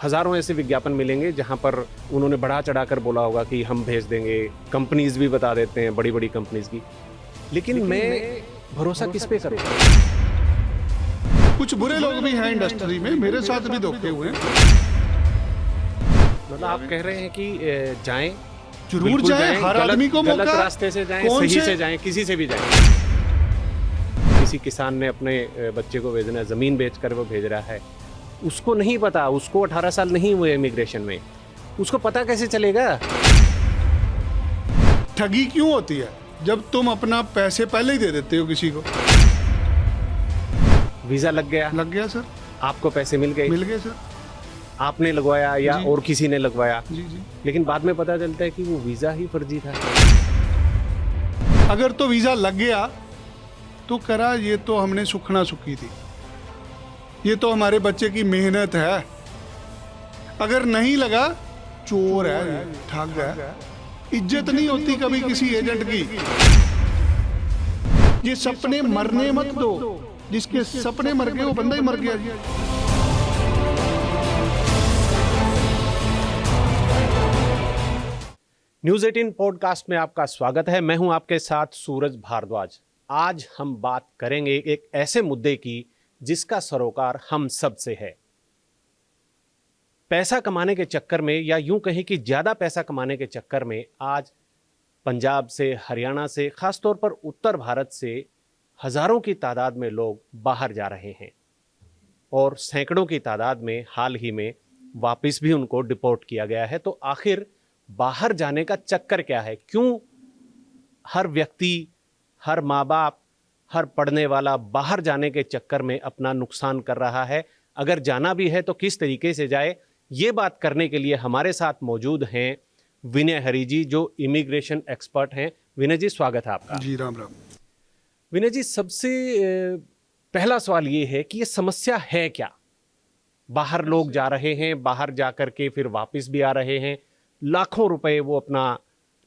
हज़ारों ऐसे विज्ञापन मिलेंगे जहां पर उन्होंने बढ़ा चढ़ा कर बोला होगा कि हम भेज देंगे, कंपनीज भी बता देते हैं, बड़ी बड़ी कंपनीज की। लेकिन मैं भरोसा किस पे करूं? कुछ बुरे लोग भी हैं इंडस्ट्री में, मेरे साथ भी धोखे हुए हैं। मतलब आप कह रहे हैं कि जाएं, जरूर बिल्कुल जाएं, हर आदमी को गलत मौका। रास्ते से जाएं, कौन सही से? से जाएं, किसी से भी जाएं। किसी किसान ने अपने बच्चे को भेजना है, ज़मीन बेचकर वो भेज रहा है, उसको नहीं पता, उसको 18 साल नहीं हुए इमिग्रेशन में, उसको पता कैसे चलेगा? ठगी क्यों होती है? जब तुम अपना पैसे पहले ही दे देते हो किसी को। वीज़ा लग गया, लग गया सर, आपको पैसे मिल गए, मिल गए सर। आपने लगवाया या जी। और किसी ने लगवाया, जी जी। लेकिन बाद में पता चलता है कि वो वीज़ा ही फर्जी था। अगर तो वीजा लग गया तो करा, ये तो हमने सुखना सुखी थी, ये तो हमारे बच्चे की मेहनत है। अगर नहीं लगा, चोर है, ये ठग है। इज्जत नहीं होती कभी किसी एजेंट की। ये सपने मरने मत दो, जिसके सपने मर गए वो बंदा ही मर गया जी। न्यूज़ 18 पॉडकास्ट में आपका स्वागत है। मैं हूं आपके साथ सूरज भारद्वाज। आज हम बात करेंगे एक ऐसे मुद्दे की जिसका सरोकार हम सब से है। पैसा कमाने के चक्कर में, या यूं कहें कि ज़्यादा पैसा कमाने के चक्कर में, आज पंजाब से, हरियाणा से, खासतौर पर उत्तर भारत से हज़ारों की तादाद में लोग बाहर जा रहे हैं और सैकड़ों की तादाद में हाल ही में वापस भी उनको डिपोर्ट किया गया है। तो आखिर बाहर जाने का चक्कर क्या है? क्यों हर व्यक्ति, हर माँ बाप, हर पढ़ने वाला बाहर जाने के चक्कर में अपना नुकसान कर रहा है? अगर जाना भी है तो किस तरीके से जाए? ये बात करने के लिए हमारे साथ मौजूद हैं विनय हरी जी, जो इमिग्रेशन एक्सपर्ट हैं। विनय जी, स्वागत है आपका। जी राम राम। विनय जी, सबसे पहला सवाल ये है कि ये समस्या है क्या? बाहर लोग जा रहे हैं, बाहर जा कर के फिर वापस भी आ रहे हैं, लाखों रुपए वो अपना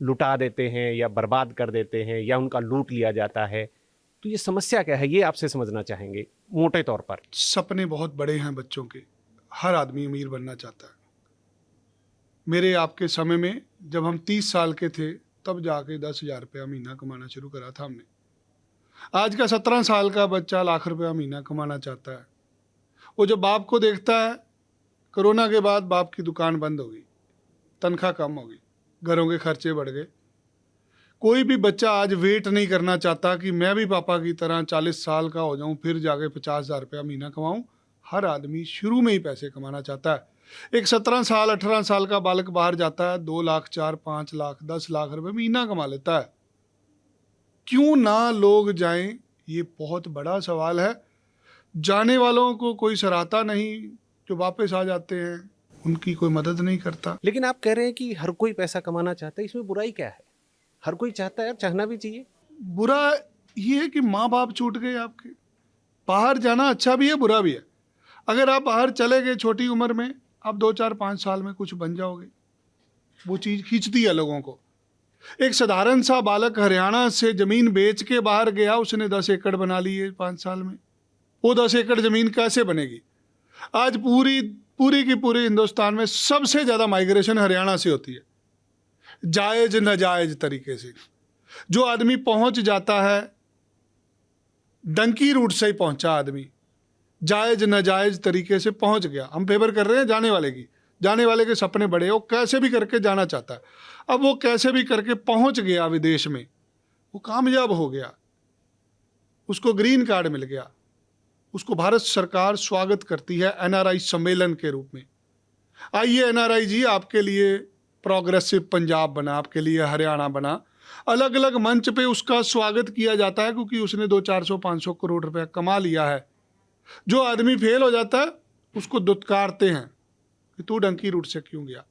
लुटा देते हैं या बर्बाद कर देते हैं या उनका लूट लिया जाता है। तो ये समस्या क्या है, ये आपसे समझना चाहेंगे मोटे तौर पर। सपने बहुत बड़े हैं बच्चों के, हर आदमी अमीर बनना चाहता है। मेरे आपके समय में जब हम 30 साल के थे तब जाके 10,000 रुपया महीना कमाना शुरू करा था हमने। आज का 17 साल का बच्चा लाख रुपया महीना कमाना चाहता है। वो जब बाप को देखता है, कोरोना के बाद बाप की दुकान बंद हो गई, तनख्वाह कम हो गई, घरों के खर्चे बढ़ गए। कोई भी बच्चा आज वेट नहीं करना चाहता कि मैं भी पापा की तरह 40 साल का हो जाऊं फिर जाके 50,000 रुपया महीना कमाऊं। हर आदमी शुरू में ही पैसे कमाना चाहता है। एक 17 साल 18 साल का बालक बाहर जाता है, 2 लाख 4 5 लाख 10 लाख रुपए महीना कमा लेता है। क्यों ना लोग जाएं, ये बहुत बड़ा सवाल है। जाने वालों को कोई सराहता नहीं, जो वापस आ जाते हैं उनकी कोई मदद नहीं करता। लेकिन आप कह रहे हैं कि हर कोई पैसा कमाना चाहता है, इसमें बुराई क्या है? हर कोई चाहता है, चाहना भी चाहिए। बुरा ये है कि माँ बाप छूट गए आपके। बाहर जाना अच्छा भी है, बुरा भी है। अगर आप बाहर चले गए छोटी उम्र में, आप 2 4 5 साल में कुछ बन जाओगे। वो चीज़ खींचती है लोगों को। एक साधारण सा बालक हरियाणा से ज़मीन बेच के बाहर गया, उसने 10 एकड़ बना लिए 5 साल में। वो 10 एकड़ ज़मीन कैसे बनेगी? आज पूरी की पूरी हिंदुस्तान में सबसे ज़्यादा माइग्रेशन हरियाणा से होती है, जायज़ नाजायज़ तरीके से। जो आदमी पहुंच जाता है, डंकी रूट से ही पहुंचा आदमी, जायज़ नाजायज़ तरीके से पहुंच गया। हम फेवर कर रहे हैं जाने वाले की, जाने वाले के सपने बड़े, वो कैसे भी करके जाना चाहता है। अब वो कैसे भी करके पहुंच गया विदेश में, वो कामयाब हो गया, उसको ग्रीन कार्ड मिल गया, उसको भारत सरकार स्वागत करती है एनआरआई सम्मेलन के रूप में। आइए एनआरआई जी, आपके लिए प्रोग्रेसिव पंजाब बना, आपके लिए हरियाणा बना। अलग अलग मंच पे उसका स्वागत किया जाता है क्योंकि उसने 200-400-500 करोड़ रुपया कमा लिया है। जो आदमी फेल हो जाता है उसको दुत्कारते हैं कि तू डंकी रूट से क्यों गया।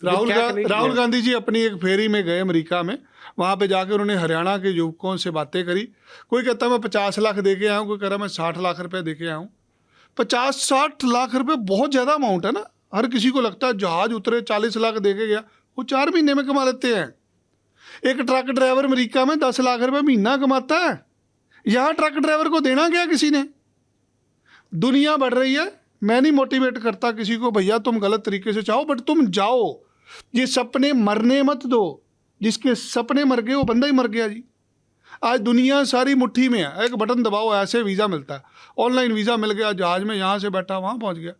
राहुल गांधी जी अपनी एक फेरी में गए अमेरिका में, वहाँ पे जाकर उन्होंने हरियाणा के युवकों से बातें करी। कोई कहता मैं 50 लाख दे के आया हूँ, कोई कह रहा मैं 60 लाख रुपये दे के आया हूँ। 50-60 लाख रुपये बहुत ज़्यादा अमाउंट है ना। हर किसी को लगता है जहाज उतरे 40 लाख दे के गया, वो 4 महीने में कमा लेते हैं। एक ट्रक ड्राइवर अमेरिका में 10 लाख रुपये महीना कमाता है। यहाँ ट्रक ड्राइवर को देना क्या किसी ने? दुनिया बढ़ रही है, मैं नहीं मोटिवेट करता किसी को भैया तुम गलत तरीके से चाहो, बट तुम जाओ, ये सपने मरने मत दो। जिसके सपने मर गए वो बंदा ही मर गया जी। आज दुनिया सारी मुट्ठी में है, एक बटन दबाओ ऐसे वीज़ा मिलता है। ऑनलाइन वीज़ा मिल गया, जहाज़ में यहाँ से बैठा वहाँ पहुँच गया।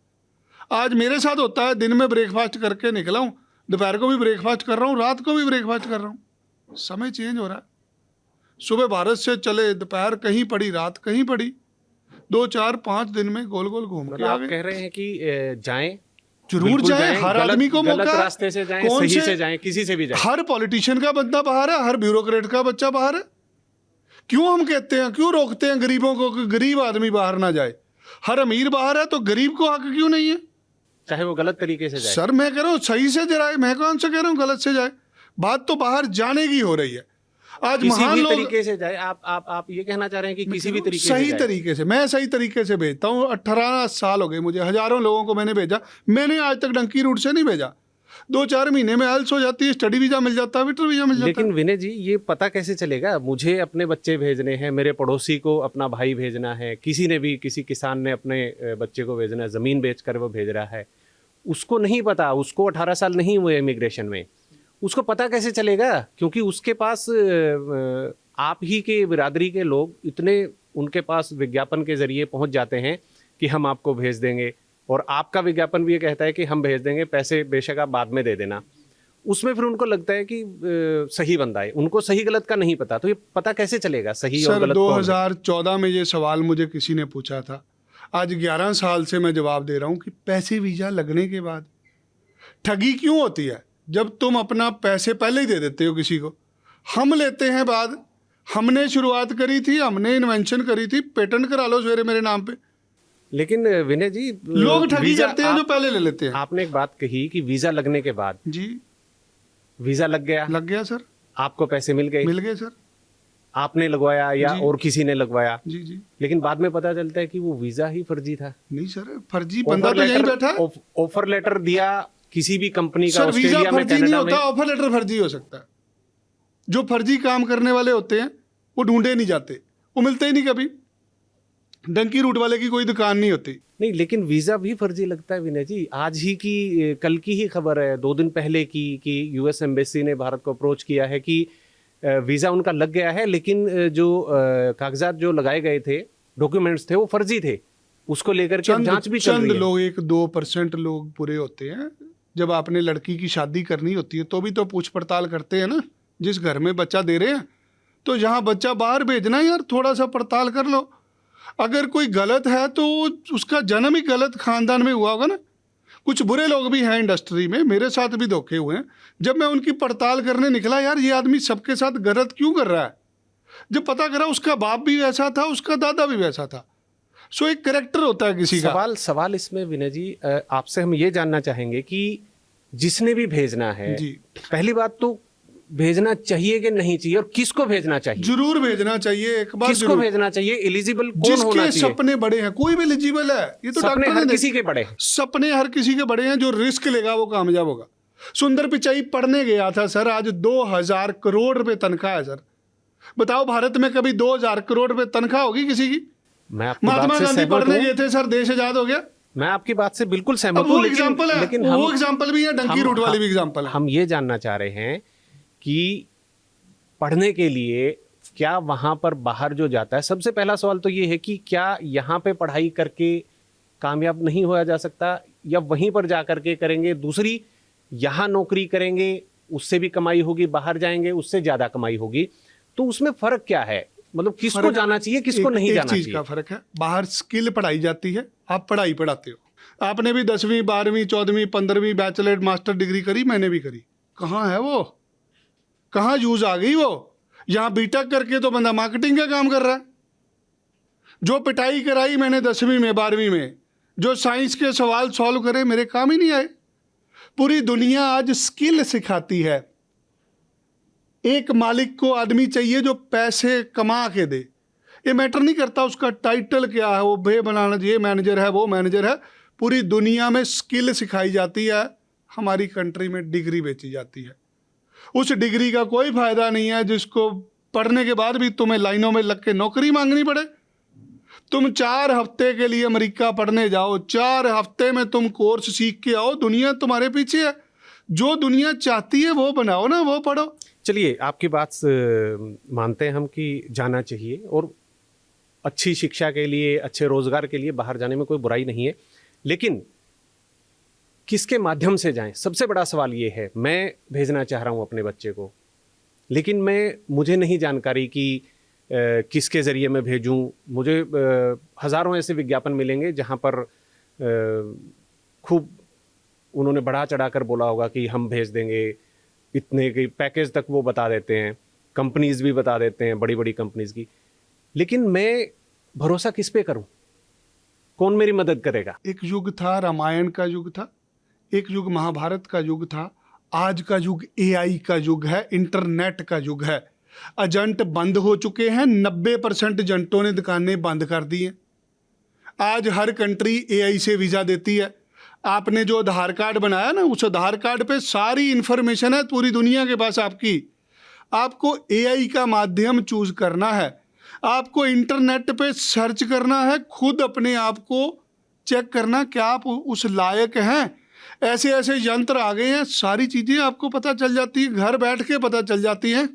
आज मेरे साथ होता है, दिन में ब्रेकफास्ट करके निकला हूँ, दोपहर को भी ब्रेकफास्ट कर रहा हूँ, रात को भी ब्रेकफास्ट कर रहा हूँ। समय चेंज हो रहा है। सुबह भारत से चले, दोपहर कहीं पड़ी, रात कहीं पड़ी, 2 4 5 दिन में गोल गोल घूम के आ आप गए। कह रहे हैं कि जाएं, जरूर बिल्कुल जाएं, हर गलत- आदमी को गलत मौका। रास्ते से जाएं, कौन सही से जाएं, किसी से भी जाएं। हर पॉलिटिशियन का बंदा बाहर है, हर ब्यूरोक्रेट का बच्चा बाहर है। क्यों हम कहते हैं, क्यों रोकते हैं गरीबों को कि गरीब आदमी बाहर ना जाए? हर अमीर बाहर है तो गरीब को हक क्यों नहीं है? चाहे वो गलत तरीके से जाए। सर मैं कह रहा हूँ सही से जाए, मैं कौन सा कह रहा हूँ गलत से जाए। बात तो बाहर जाने की हो रही है। आज किसी महान भी लोग तरीके से जाए। आप ये कहना चाह रहे हैं कि किसी भी तरीके से सही जाए। तरीके से, मैं सही तरीके से भेजता हूँ। 18 साल हो गए मुझे, हजारों लोगों को मैंने भेजा। मैंने आज तक डंकी रूट से नहीं भेजा। 2 4 महीने में आइल्स हो जाती है, स्टडी वीजा मिल जाता है, विटर वीजा मिल जाता है। लेकिन विनय जी, ये पता कैसे चलेगा? मुझे अपने बच्चे भेजने हैं, मेरे पड़ोसी को अपना भाई भेजना है, किसी ने भी, किसी किसान ने अपने बच्चे को भेजना है, ज़मीन बेचकर वो भेज रहा है, उसको नहीं पता, उसको 18 साल नहीं हुए इमिग्रेशन में, उसको पता कैसे चलेगा? क्योंकि उसके पास आप ही के बिरादरी के लोग इतने उनके पास विज्ञापन के जरिए पहुंच जाते हैं कि हम आपको भेज देंगे, और आपका विज्ञापन भी ये कहता है कि हम भेज देंगे, पैसे बेशक आप बाद में दे देना। उसमें फिर उनको लगता है कि सही बंदा है, उनको सही गलत का नहीं पता। तो ये पता कैसे चलेगा सही और सर गलत कौन है? 2014 में ये सवाल मुझे किसी ने पूछा था। आज 11 साल से मैं जवाब दे रहा हूँ कि पैसे वीजा लगने के बाद ठगी क्यों होती है? जब तुम अपना पैसे पहले ही दे देते हो किसी को, हम लेते हैं बाद। हमने शुरुआत करी थी, हमने इन्वेंशन करी थी, पेटेंट करा लो सवेरे मेरे नाम पे। लेकिन विनय जी, लोग ठगी वीजा करते हैं जो पहले ले लेते हैं। आपने एक बात कही कि वीजा लगने के बाद, जी वीजा लग गया, लग गया सर, आपको पैसे मिल गए, मिल गए सर। आपने लगवाया या जी। और किसी ने लगवाया, जी जी लेकिन बाद में पता चलता है कि वो वीजा ही फर्जी था। नहीं सर, फर्जी बंदा तो यहीं बैठा है। ऑफर लेटर दिया किसी भी कंपनी का, सर वीजा ऑस्ट्रेलिया में, फर्जी नहीं कनाडा में। होता, ऑफर लेटर फर्जी हो सकता है। जो फर्जी काम करने वाले होते हैं वो ढूंढे नहीं जाते, वो मिलते ही नहीं कभी। डंकी रूट वाले की कोई दुकान नहीं होती। नहीं, लेकिन वीजा भी फर्जी लगता है विनय जी। आज ही की, कल की ही खबर है, 2 दिन पहले की, कि यूएस एम्बेसी ने भारत को अप्रोच किया है कि वीजा उनका लग गया है, लेकिन जो कागजात जो लगाए गए थे, डॉक्यूमेंट्स थे, वो फर्जी थे। उसको लेकर के जांच भी चल चंद रही है। लोग, 1-2% लोग बुरे होते हैं। जब आपने लड़की की शादी करनी होती है तो भी तो पूछ पड़ताल करते हैं ना। जिस घर में बच्चा दे रहे हैं तो जहाँ बच्चा बाहर भेजना है यार, थोड़ा सा पड़ताल कर लो। अगर कोई गलत है तो उसका जन्म ही गलत खानदान में हुआ होगा ना। कुछ बुरे लोग भी हैं इंडस्ट्री में, मेरे साथ भी धोखे हुए हैं। जब मैं उनकी पड़ताल करने निकला, यार ये आदमी सबके साथ गलत क्यों कर रहा है, जब पता करा उसका बाप भी वैसा था, उसका दादा भी वैसा था। सो एक कैरेक्टर होता है किसी का। सवाल इसमें विनय जी, आपसे हम ये जानना चाहेंगे कि जिसने भी भेजना है, जी। पहली बात तो भेजना चाहिए कि नहीं चाहिए, और किसको भेजना चाहिए? जरूर भेजना चाहिए। एक बार किसको भेजना चाहिए? एलिजिबल कौन होना जिसके चाहिए? सपने बड़े हैं, कोई भी एलिजिबल है। ये तो सपने डॉक्टर हर ने किसी के बड़े हैं। सपने हर किसी के बड़े हैं। जो रिस्क लेगा वो कामयाब होगा। सुंदर पिचाई पढ़ने गया था सर, आज 2000 करोड़ रुपए तनख्वाह है सर। बताओ भारत में कभी 2000 करोड़ रुपए तनख्वाह होगी किसी की? मैं आपकी महात्मा बात से गांधी सहमत पढ़ने हूं। गए थे सर, देश आजाद हो गया। मैं आपकी बात से बिल्कुल अब सहमत वो हूं, एग्जाम्पल है, लेकिन वो एग्जाम्पल भी है, डंकी रूट वाली भी एग्जाम्पल है। हम ये जानना चाह रहे हैं कि पढ़ने के लिए क्या वहां पर बाहर जो जाता है, सबसे पहला सवाल तो ये है कि क्या यहाँ पे पढ़ाई करके कामयाब नहीं होया जा सकता, या वहीं पर जा करके करेंगे? दूसरी, यहाँ नौकरी करेंगे उससे भी कमाई होगी, बाहर जाएंगे उससे ज्यादा कमाई होगी, तो उसमें फर्क क्या है? मतलब किसको जाना चाहिए, किसको नहीं जाना चाहिए? एक चीज का फर्क है, बाहर स्किल पढ़ाई जाती है, आप पढ़ाई पढ़ाते हो। आपने भी 10वीं 12वीं 14वीं 15वीं बैचलर मास्टर डिग्री करी, मैंने भी करी। कहाँ है वो? कहाँ यूज आ गई वो? यहाँ बीटेक करके तो बंदा मार्केटिंग का काम कर रहा है। जो पिटाई कराई मैंने 10वीं में 12वीं में, जो साइंस के सवाल सॉल्व करे, मेरे काम ही नहीं आए। पूरी दुनिया आज स्किल सिखाती है। एक मालिक को आदमी चाहिए जो पैसे कमा के दे। ये मैटर नहीं करता उसका टाइटल क्या है, वो भे बनाना, ये मैनेजर है, वो मैनेजर है। पूरी दुनिया में स्किल सिखाई जाती है, हमारी कंट्री में डिग्री बेची जाती है। उस डिग्री का कोई फायदा नहीं है जिसको पढ़ने के बाद भी तुम्हें लाइनों में लग के नौकरी मांगनी पड़े। तुम 4 हफ्ते के लिए अमेरिका पढ़ने जाओ, 4 हफ्ते में तुम कोर्स सीख के आओ, दुनिया तुम्हारे पीछे है। जो दुनिया चाहती है वो बनाओ ना, वो पढ़ो। चलिए, आपकी बात मानते हैं हम कि जाना चाहिए, और अच्छी शिक्षा के लिए, अच्छे रोजगार के लिए बाहर जाने में कोई बुराई नहीं है, लेकिन किसके माध्यम से जाएं? सबसे बड़ा सवाल ये है। मैं भेजना चाह रहा हूं अपने बच्चे को, लेकिन मुझे नहीं जानकारी कि किसके ज़रिए मैं भेजूं। मुझे हज़ारों ऐसे विज्ञापन मिलेंगे जहां पर खूब उन्होंने बढ़ा चढ़ा कर बोला होगा कि हम भेज देंगे, इतने की पैकेज तक वो बता देते हैं, कंपनीज भी बता देते हैं, बड़ी बड़ी कंपनीज की। लेकिन मैं भरोसा किस पे करूं? कौन मेरी मदद करेगा? एक युग था, रामायण का युग था, एक युग महाभारत का युग था, आज का युग एआई का युग है, इंटरनेट का युग है। एजेंट बंद हो चुके हैं, 90% एजेंटों ने दुकानें बंद कर दी हैं। आज हर कंट्री एआई से वीज़ा देती है। आपने जो आधार कार्ड बनाया ना, उस आधार कार्ड पे सारी इंफॉर्मेशन है पूरी दुनिया के पास आपकी। आपको एआई का माध्यम चूज करना है, आपको इंटरनेट पे सर्च करना है, खुद अपने आप को चेक करना क्या आप उस लायक हैं। ऐसे ऐसे यंत्र आ गए हैं, सारी चीज़ें आपको पता चल जाती है, घर बैठ के पता चल जाती हैं।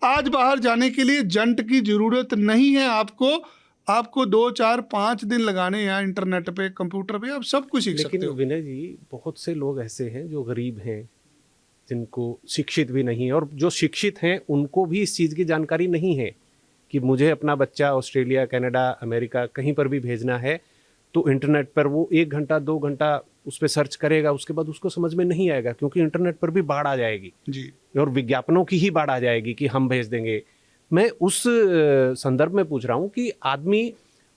आज बाहर जाने के लिए एजेंट की ज़रूरत नहीं है आपको 2, 4, 5 दिन लगाने हैं इंटरनेट पे, कंप्यूटर पे, आप सब कुछ सीख सकते हो। लेकिन विनय जी, बहुत से लोग ऐसे हैं जो गरीब हैं, जिनको शिक्षित भी नहीं है, और जो शिक्षित हैं उनको भी इस चीज़ की जानकारी नहीं है कि मुझे अपना बच्चा ऑस्ट्रेलिया, कनाडा, अमेरिका कहीं पर भी भेजना है तो इंटरनेट पर वो 1 घंटा 2 घंटा उस पर सर्च करेगा, उसके बाद उसको समझ में नहीं आएगा, क्योंकि इंटरनेट पर भी बाढ़ आ जाएगी जी, और विज्ञापनों की ही बाढ़ आ जाएगी कि हम भेज देंगे। मैं उस संदर्भ में पूछ रहा हूँ कि आदमी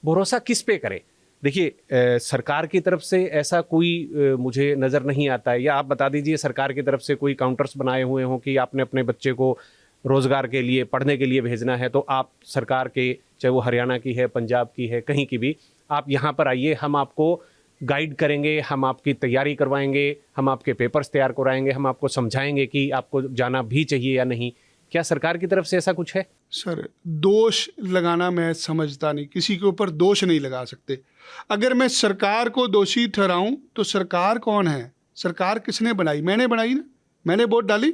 भरोसा किस पे करे? देखिए, सरकार की तरफ से ऐसा कोई मुझे नज़र नहीं आता है, या आप बता दीजिए सरकार की तरफ से कोई काउंटर्स बनाए हुए हों कि आपने अपने बच्चे को रोज़गार के लिए, पढ़ने के लिए भेजना है तो आप सरकार के, चाहे वो हरियाणा की है, पंजाब की है, कहीं की भी, आप यहाँ पर आइए, हम आपको गाइड करेंगे, हम आपकी तैयारी करवाएंगे, हम आपके पेपर्स तैयार कराएंगे, हम आपको समझाएंगे कि आपको जाना भी चाहिए या नहीं। क्या सरकार की तरफ से ऐसा कुछ है? सर, दोष लगाना मैं समझता नहीं, किसी के ऊपर दोष नहीं लगा सकते। अगर मैं सरकार को दोषी ठहराऊं तो सरकार कौन है? सरकार किसने बनाई? मैंने बनाई ना, मैंने वोट डाली।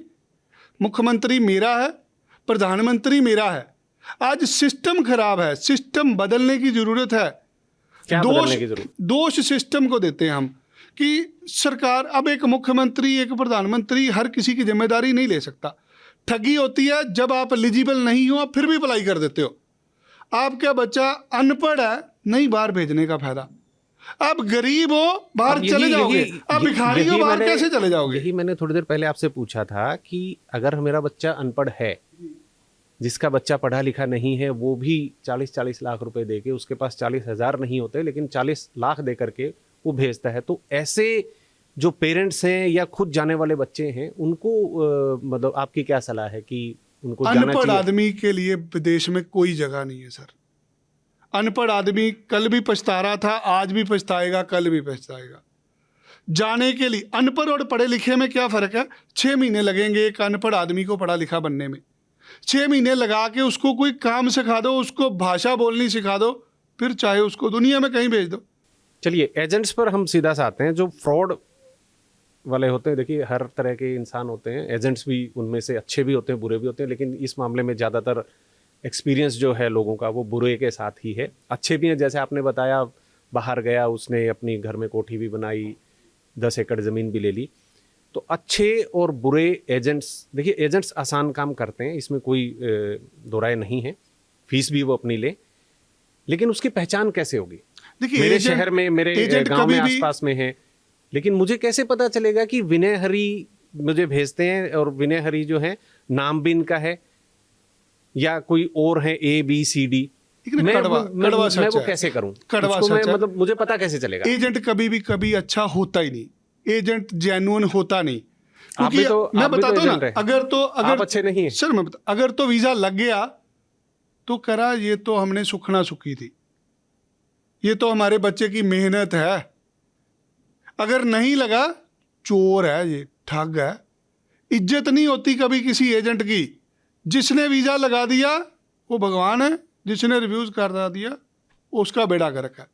मुख्यमंत्री मेरा है, प्रधानमंत्री मेरा है। आज सिस्टम खराब है, सिस्टम बदलने की जरूरत है। क्या बदलने की जरूरत? दोष सिस्टम को देते हैं हम कि सरकार, अब एक मुख्यमंत्री, एक प्रधानमंत्री हर किसी की जिम्मेदारी नहीं ले सकता। ठगी होती है जब आप एलिजिबल नहीं हो, आप फिर भी अप्लाई कर देते हो। आपका बच्चा अनपढ़ है, नहीं बाहर भेजने का फायदा। आप गरीब हो, बाहर चले जाओगे, आप भिखारी हो, बाहर कैसे चले जाओगे? यही मैंने थोड़ी देर पहले आपसे पूछा था कि अगर मेरा बच्चा अनपढ़ है, जिसका बच्चा पढ़ा लिखा नहीं है, वो भी 40-40 लाख रुपए दे के, उसके पास 40,000 नहीं होते लेकिन 40 लाख दे करके वो भेजता है, तो ऐसे जो पेरेंट्स हैं या खुद जाने वाले बच्चे हैं, उनको मतलब आपकी क्या सलाह है कि उनको जाना चाहिए? अनपढ़ आदमी के लिए विदेश में कोई जगह नहीं है सर। अनपढ़ आदमी कल भी पछता रहा था, आज भी पछताएगा, कल भी पछताएगा। जाने के लिए अनपढ़ और पढ़े लिखे में क्या फ़र्क है? 6 महीने लगेंगे एक अनपढ़ आदमी को पढ़ा लिखा बनने में। 6 महीने लगा के उसको कोई काम सिखा दो, उसको भाषा बोलनी सिखा दो, फिर चाहे उसको दुनिया में कहीं भेज दो। चलिए, एजेंट्स पर हम सीधा से आते हैं। जो फ्रॉड वाले होते हैं, देखिए हर तरह के इंसान होते हैं, एजेंट्स भी उनमें से अच्छे भी होते हैं, बुरे भी होते हैं, लेकिन इस मामले में ज़्यादातर एक्सपीरियंस जो है लोगों का वो बुरे के साथ ही है। अच्छे भी हैं, जैसे आपने बताया, बाहर गया, उसने अपनी घर में कोठी भी बनाई, 10 एकड़ ज़मीन भी ले ली। तो अच्छे और बुरे एजेंट्स, देखिए एजेंट्स आसान काम करते हैं, इसमें कोई दो राय नहीं है, फीस भी वो अपनी ले, लेकिन उसकी पहचान कैसे होगी? देखिए, मेरे शहर में, मेरे गांव में, आसपास में है, लेकिन मुझे कैसे पता चलेगा कि विनय हरी मुझे भेजते हैं और विनय हरी जो है नाम भी इनका है या कोई और है ABCD? मैं वो कैसे करूं? मतलब मुझे पता कैसे चलेगा? एजेंट कभी अच्छा होता ही नहीं, एजेंट जेन्युइन होता नहीं। क्योंकि मैं बताता हूं ना, अगर अच्छे नहीं है सर, मैं अगर तो वीजा लग गया तो करा, ये तो हमने सुखना सुखी थी, ये तो हमारे बच्चे की मेहनत है। अगर नहीं लगा, चोर है, ये ठग है। इज्जत नहीं होती कभी किसी एजेंट की। जिसने वीजा लगा दिया वो भगवान है, जिसने रिव्यूज करा दिया उसका बेड़ा गर्क है।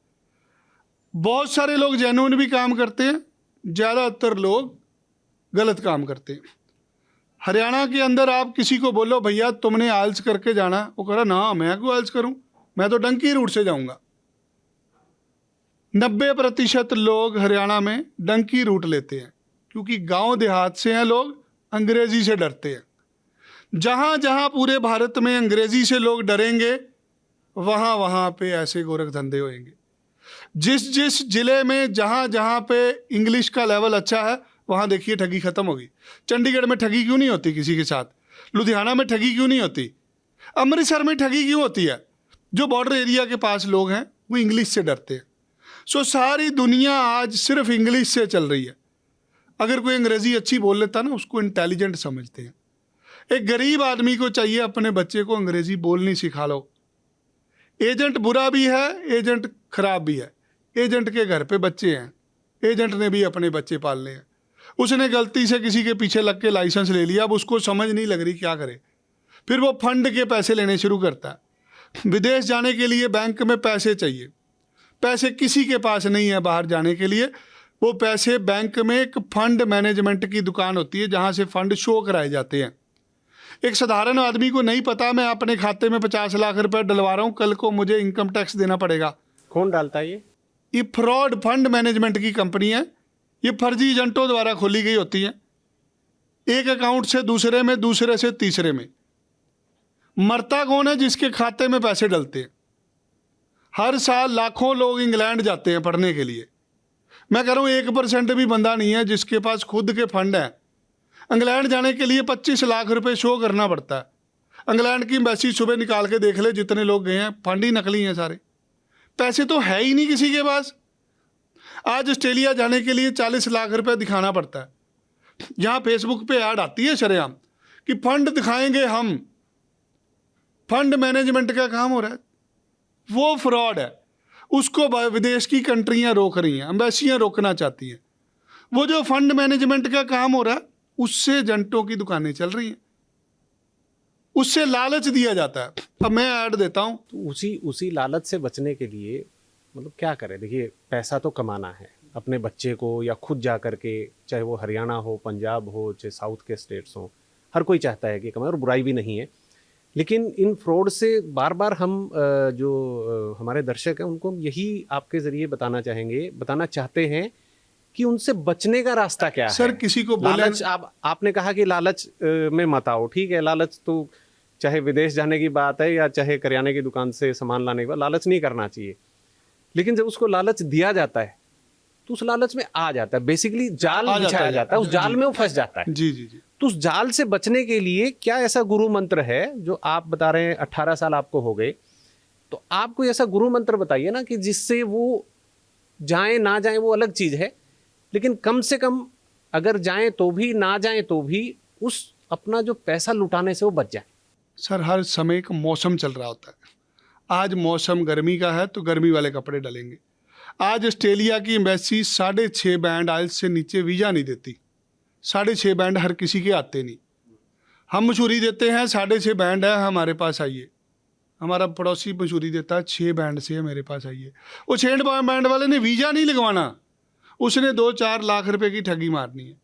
बहुत सारे लोग जेन्युइन भी काम करते हैं, ज़्यादातर लोग गलत काम करते हैं। हरियाणा के अंदर आप किसी को बोलो भैया तुमने आइल्स करके जाना, वो कह रहा ना मैं क्यों आइल्स करूं, मैं तो डंकी रूट से जाऊंगा। 90% लोग हरियाणा में डंकी रूट लेते हैं क्योंकि गांव देहात से हैं लोग, अंग्रेजी से डरते हैं। जहां जहां पूरे भारत में अंग्रेजी से लोग डरेंगे वहां वहां पे ऐसे गोरख धंधे होंगे। जिस जिस जिले में जहां जहां पे इंग्लिश का लेवल अच्छा है वहां देखिए ठगी खत्म होगी। चंडीगढ़ में ठगी क्यों नहीं होती किसी के साथ, लुधियाना में ठगी क्यों नहीं होती, अमृतसर में ठगी क्यों होती है? जो बॉर्डर एरिया के पास लोग हैं वो इंग्लिश से डरते हैं। सो सारी दुनिया आज सिर्फ इंग्लिश से चल रही है। अगर कोई अंग्रेजी अच्छी बोल लेता ना उसको इंटेलिजेंट समझते हैं। एक गरीब आदमी को चाहिए अपने बच्चे को अंग्रेजी बोलनी सिखा लो। एजेंट बुरा भी है, एजेंट खराब भी है। एजेंट के घर पे बच्चे हैं, एजेंट ने भी अपने बच्चे पालने हैं। उसने गलती से किसी के पीछे लग के लाइसेंस ले लिया, अब उसको समझ नहीं लग रही क्या करे, फिर वो फंड के पैसे लेने शुरू करता है। विदेश जाने के लिए बैंक में पैसे चाहिए, पैसे किसी के पास नहीं है बाहर जाने के लिए। वो पैसे बैंक में एक फंड मैनेजमेंट की दुकान होती है जहाँ से फंड शो कराए जाते हैं। एक साधारण आदमी को नहीं पता मैं अपने खाते में 50 लाख रुपए डलवा रहा हूँ, कल को मुझे इनकम टैक्स देना पड़ेगा। कौन डालता है ये फ्रॉड फंड मैनेजमेंट की कंपनी है, ये फर्जी एजेंटों द्वारा खोली गई होती है। एक अकाउंट से दूसरे में, दूसरे से तीसरे में। मरता कौन है? जिसके खाते में पैसे डलते हैं। हर साल लाखों लोग इंग्लैंड जाते हैं पढ़ने के लिए। मैं कह रहा हूँ 1% भी बंदा नहीं है जिसके पास खुद के फंड हैं। इंग्लैंड जाने के लिए 25 लाख रुपए शो करना पड़ता है। इंग्लैंड की एम्बेसी सुबह निकाल के देख ले, जितने लोग गए हैं फंड ही नकली हैं सारे, पैसे तो है ही नहीं किसी के पास। आज ऑस्ट्रेलिया जाने के लिए 40 लाख रुपए दिखाना पड़ता है। यहाँ फेसबुक पे ऐड आती है शरेआम कि फंड दिखाएंगे हम। फंड मैनेजमेंट का काम हो रहा है, वो फ्रॉड है। उसको विदेश की कंट्रियां रोक रही हैं, एम्बेसियां रोकना चाहती हैं। वो जो फंड मैनेजमेंट का काम हो रहा है उससे एजेंटों की दुकानें चल रही हैं, उससे लालच दिया जाता है। अब मैं ऐड देता हूँ, तो उसी लालच से बचने के लिए मतलब क्या करें? देखिए पैसा तो कमाना है अपने बच्चे को, या खुद जा करके, चाहे वो हरियाणा हो, पंजाब हो, चाहे साउथ के स्टेट्स हो, हर कोई चाहता है कि कमाए और बुराई भी नहीं है। लेकिन इन फ्रॉड से बार बार हम जो हमारे दर्शक हैं उनको हम यही आपके ज़रिए बताना चाहते हैं कि उनसे बचने का रास्ता क्या है। सर किसी को बोले लालच, आपने कहा कि लालच में मत आओ, ठीक है। लालच तो चाहे विदेश जाने की बात है या चाहे करियाने की दुकान से सामान लाने की बात, लालच नहीं करना चाहिए। लेकिन जब उसको लालच दिया जाता है तो उस लालच में आ जाता है, बेसिकली जाल बिछाया जाता है, उस जाल में वो फंस जाता है। जी जी जी। तो उस जाल से बचने के लिए क्या ऐसा गुरु मंत्र है जो आप बता रहे हैं? 18 साल आपको हो गए, तो आप कोई ऐसा गुरु मंत्र बताइए ना कि जिससे वो जाएं ना जाएं वो अलग चीज है, लेकिन कम से कम अगर जाएं तो भी, ना जाएं तो भी, उस अपना जो पैसा लुटाने से वो बच जाए। सर हर समय का मौसम चल रहा होता है। आज मौसम गर्मी का है तो गर्मी वाले कपड़े डालेंगे। आज ऑस्ट्रेलिया की एम्बेसी 6.5 बैंड आइल्स से नीचे वीज़ा नहीं देती। 6.5 बैंड हर किसी के आते नहीं। हम मशहूरी देते हैं 6.5 बैंड है हमारे पास आइए। हमारा पड़ोसी मशहूरी देता है 6 बैंड से है मेरे पास आइए। वो 6 बैंड वाले ने वीज़ा नहीं लगवाना, उसने 2-4 लाख रुपए की ठगी मारनी है।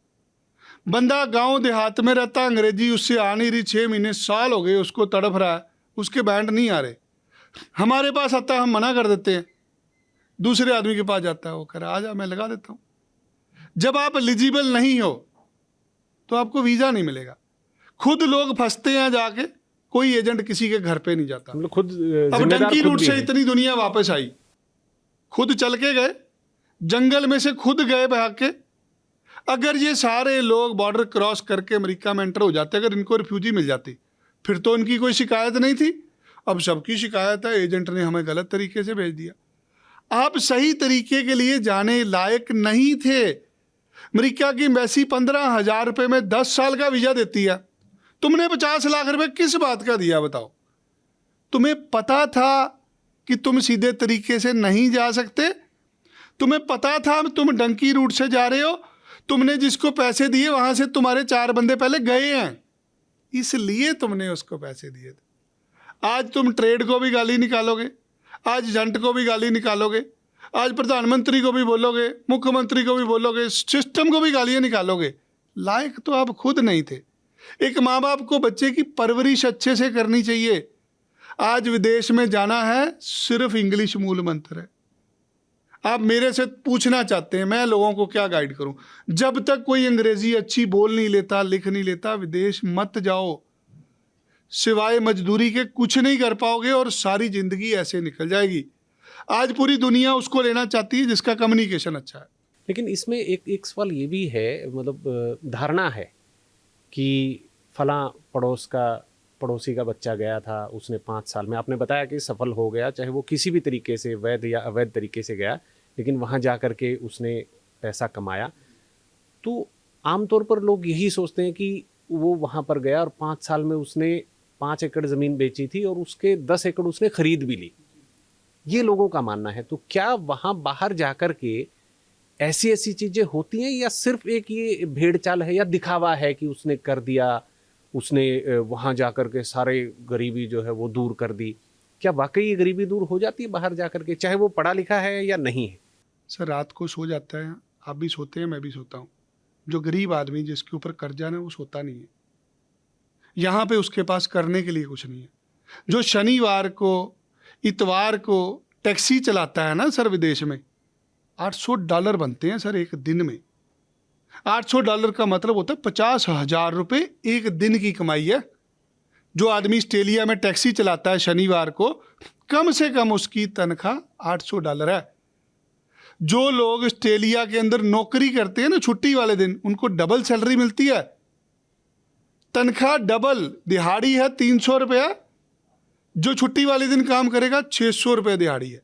बंदा गांव देहात में रहता, अंग्रेजी उससे आ नहीं रही, 6 महीने साल हो गए उसको तड़फ रहा है, उसके बैंड नहीं आ रहे। हमारे पास आता है, हम मना कर देते हैं। दूसरे आदमी के पास जाता है, वो कह रहा आजा मैं लगा देता हूँ। जब आप एलिजिबल नहीं हो तो आपको वीज़ा नहीं मिलेगा। खुद लोग फंसते हैं जाके, कोई एजेंट किसी के घर पे नहीं जाता। मतलब खुद अब डंकी रूट से इतनी दुनिया वापस आई, खुद चल के गए, जंगल में से खुद गए भाग के। अगर ये सारे लोग बॉर्डर क्रॉस करके अमेरिका में एंटर हो जाते, अगर इनको रिफ्यूजी मिल जाती, फिर तो इनकी कोई शिकायत नहीं थी। अब सबकी शिकायत है एजेंट ने हमें गलत तरीके से भेज दिया। आप सही तरीके के लिए जाने लायक नहीं थे। अमेरिका की एम्बेसी 15,000 रुपये में 10 साल का वीज़ा देती है। तुमने 50 लाख रुपए किस बात का दिया बताओ? तुम्हें पता था कि तुम सीधे तरीके से नहीं जा सकते? तुम्हें पता था तुम डंकी रूट से जा रहे हो? तुमने जिसको पैसे दिए वहां से तुम्हारे 4 बंदे पहले गए हैं, इसलिए तुमने उसको पैसे दिए थे। आज तुम ट्रेड को भी गाली निकालोगे, आज जंट को भी गाली निकालोगे, आज प्रधानमंत्री को भी बोलोगे, मुख्यमंत्री को भी बोलोगे, सिस्टम को भी गालियाँ निकालोगे। लायक तो आप खुद नहीं थे। एक माँ बाप को बच्चे की परवरिश अच्छे से करनी चाहिए। आज विदेश में जाना है, सिर्फ इंग्लिश मूल मंत्र है। आप मेरे से पूछना चाहते हैं मैं लोगों को क्या गाइड करूं? जब तक कोई अंग्रेजी अच्छी बोल नहीं लेता, लिख नहीं लेता, विदेश मत जाओ। सिवाय मजदूरी के कुछ नहीं कर पाओगे और सारी जिंदगी ऐसे निकल जाएगी। आज पूरी दुनिया उसको लेना चाहती है जिसका कम्युनिकेशन अच्छा है। लेकिन इसमें एक सवाल ये भी है, मतलब धारणा है कि फलां पड़ोसी का बच्चा गया था, उसने 5 साल में, आपने बताया कि सफल हो गया, चाहे वो किसी भी तरीके से वैध या अवैध तरीके से गया, लेकिन वहाँ जा कर के उसने पैसा कमाया। तो आमतौर पर लोग यही सोचते हैं कि वो वहाँ पर गया और 5 साल में उसने 5 एकड़ ज़मीन बेची थी और उसके 10 एकड़ उसने खरीद भी ली, ये लोगों का मानना है। तो क्या वहाँ बाहर जा कर के ऐसी चीज़ें होती हैं, या सिर्फ एक ये भेड़ चाल है या दिखावा है कि उसने कर दिया, उसने वहाँ जा कर के सारे गरीबी जो है वो दूर कर दी? क्या वाकई ये गरीबी दूर हो जाती है बाहर जा कर के, चाहे वो पढ़ा लिखा है या नहीं है? सर, रात को सो जाता है, आप भी सोते हैं, मैं भी सोता हूँ। जो गरीब आदमी जिसके ऊपर कर्जा ना, वो सोता नहीं है। यहाँ पे उसके पास करने के लिए कुछ नहीं है। जो शनिवार को, इतवार को टैक्सी चलाता है ना सर, विदेश में $800 बनते हैं सर एक दिन में। $800 का मतलब होता है 50,000 रुपये एक दिन की कमाई है। जो आदमी ऑस्ट्रेलिया में टैक्सी चलाता है शनिवार को, कम से कम उसकी तनख्वाह $800 है। जो लोग ऑस्ट्रेलिया के अंदर नौकरी करते हैं ना छुट्टी वाले दिन, उनको डबल सैलरी मिलती है, तनख्वाह डबल। दिहाड़ी है 300 रुपया, जो छुट्टी वाले दिन काम करेगा 600 रुपये दिहाड़ी है।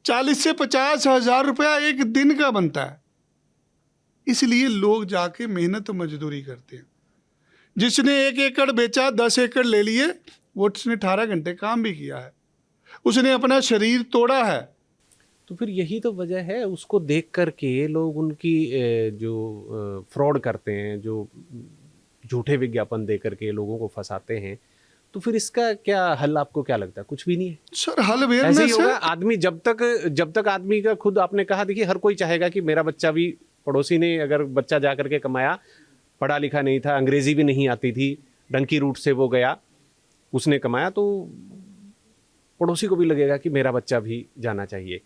40 से 50,000 रुपया एक दिन का बनता है। इसलिए लोग जाके मेहनत मजदूरी करते हैं। जिसने 1 एकड़ बेचा, 10 एकड़ ले लिए, वो उसने 18 घंटे काम भी किया है, उसने अपना शरीर तोड़ा है। तो फिर यही तो वजह है, उसको देख कर के लोग उनकी जो फ्रॉड करते हैं, जो झूठे विज्ञापन दे करके लोगों को फंसाते हैं। तो फिर इसका क्या हल, आपको क्या लगता है? कुछ भी नहीं है सर। हल ऐसे ही अवेयरनेस होगा। है। आदमी जब तक आदमी का खुद, आपने कहा, देखिए हर कोई चाहेगा कि मेरा बच्चा भी, पड़ोसी ने अगर बच्चा जा करके कमाया, पढ़ा लिखा नहीं था, अंग्रेजी भी नहीं आती थी, डंकी रूट से वो गया, उसने कमाया, तो पड़ोसी को भी लगेगा कि मेरा बच्चा भी जाना चाहिए।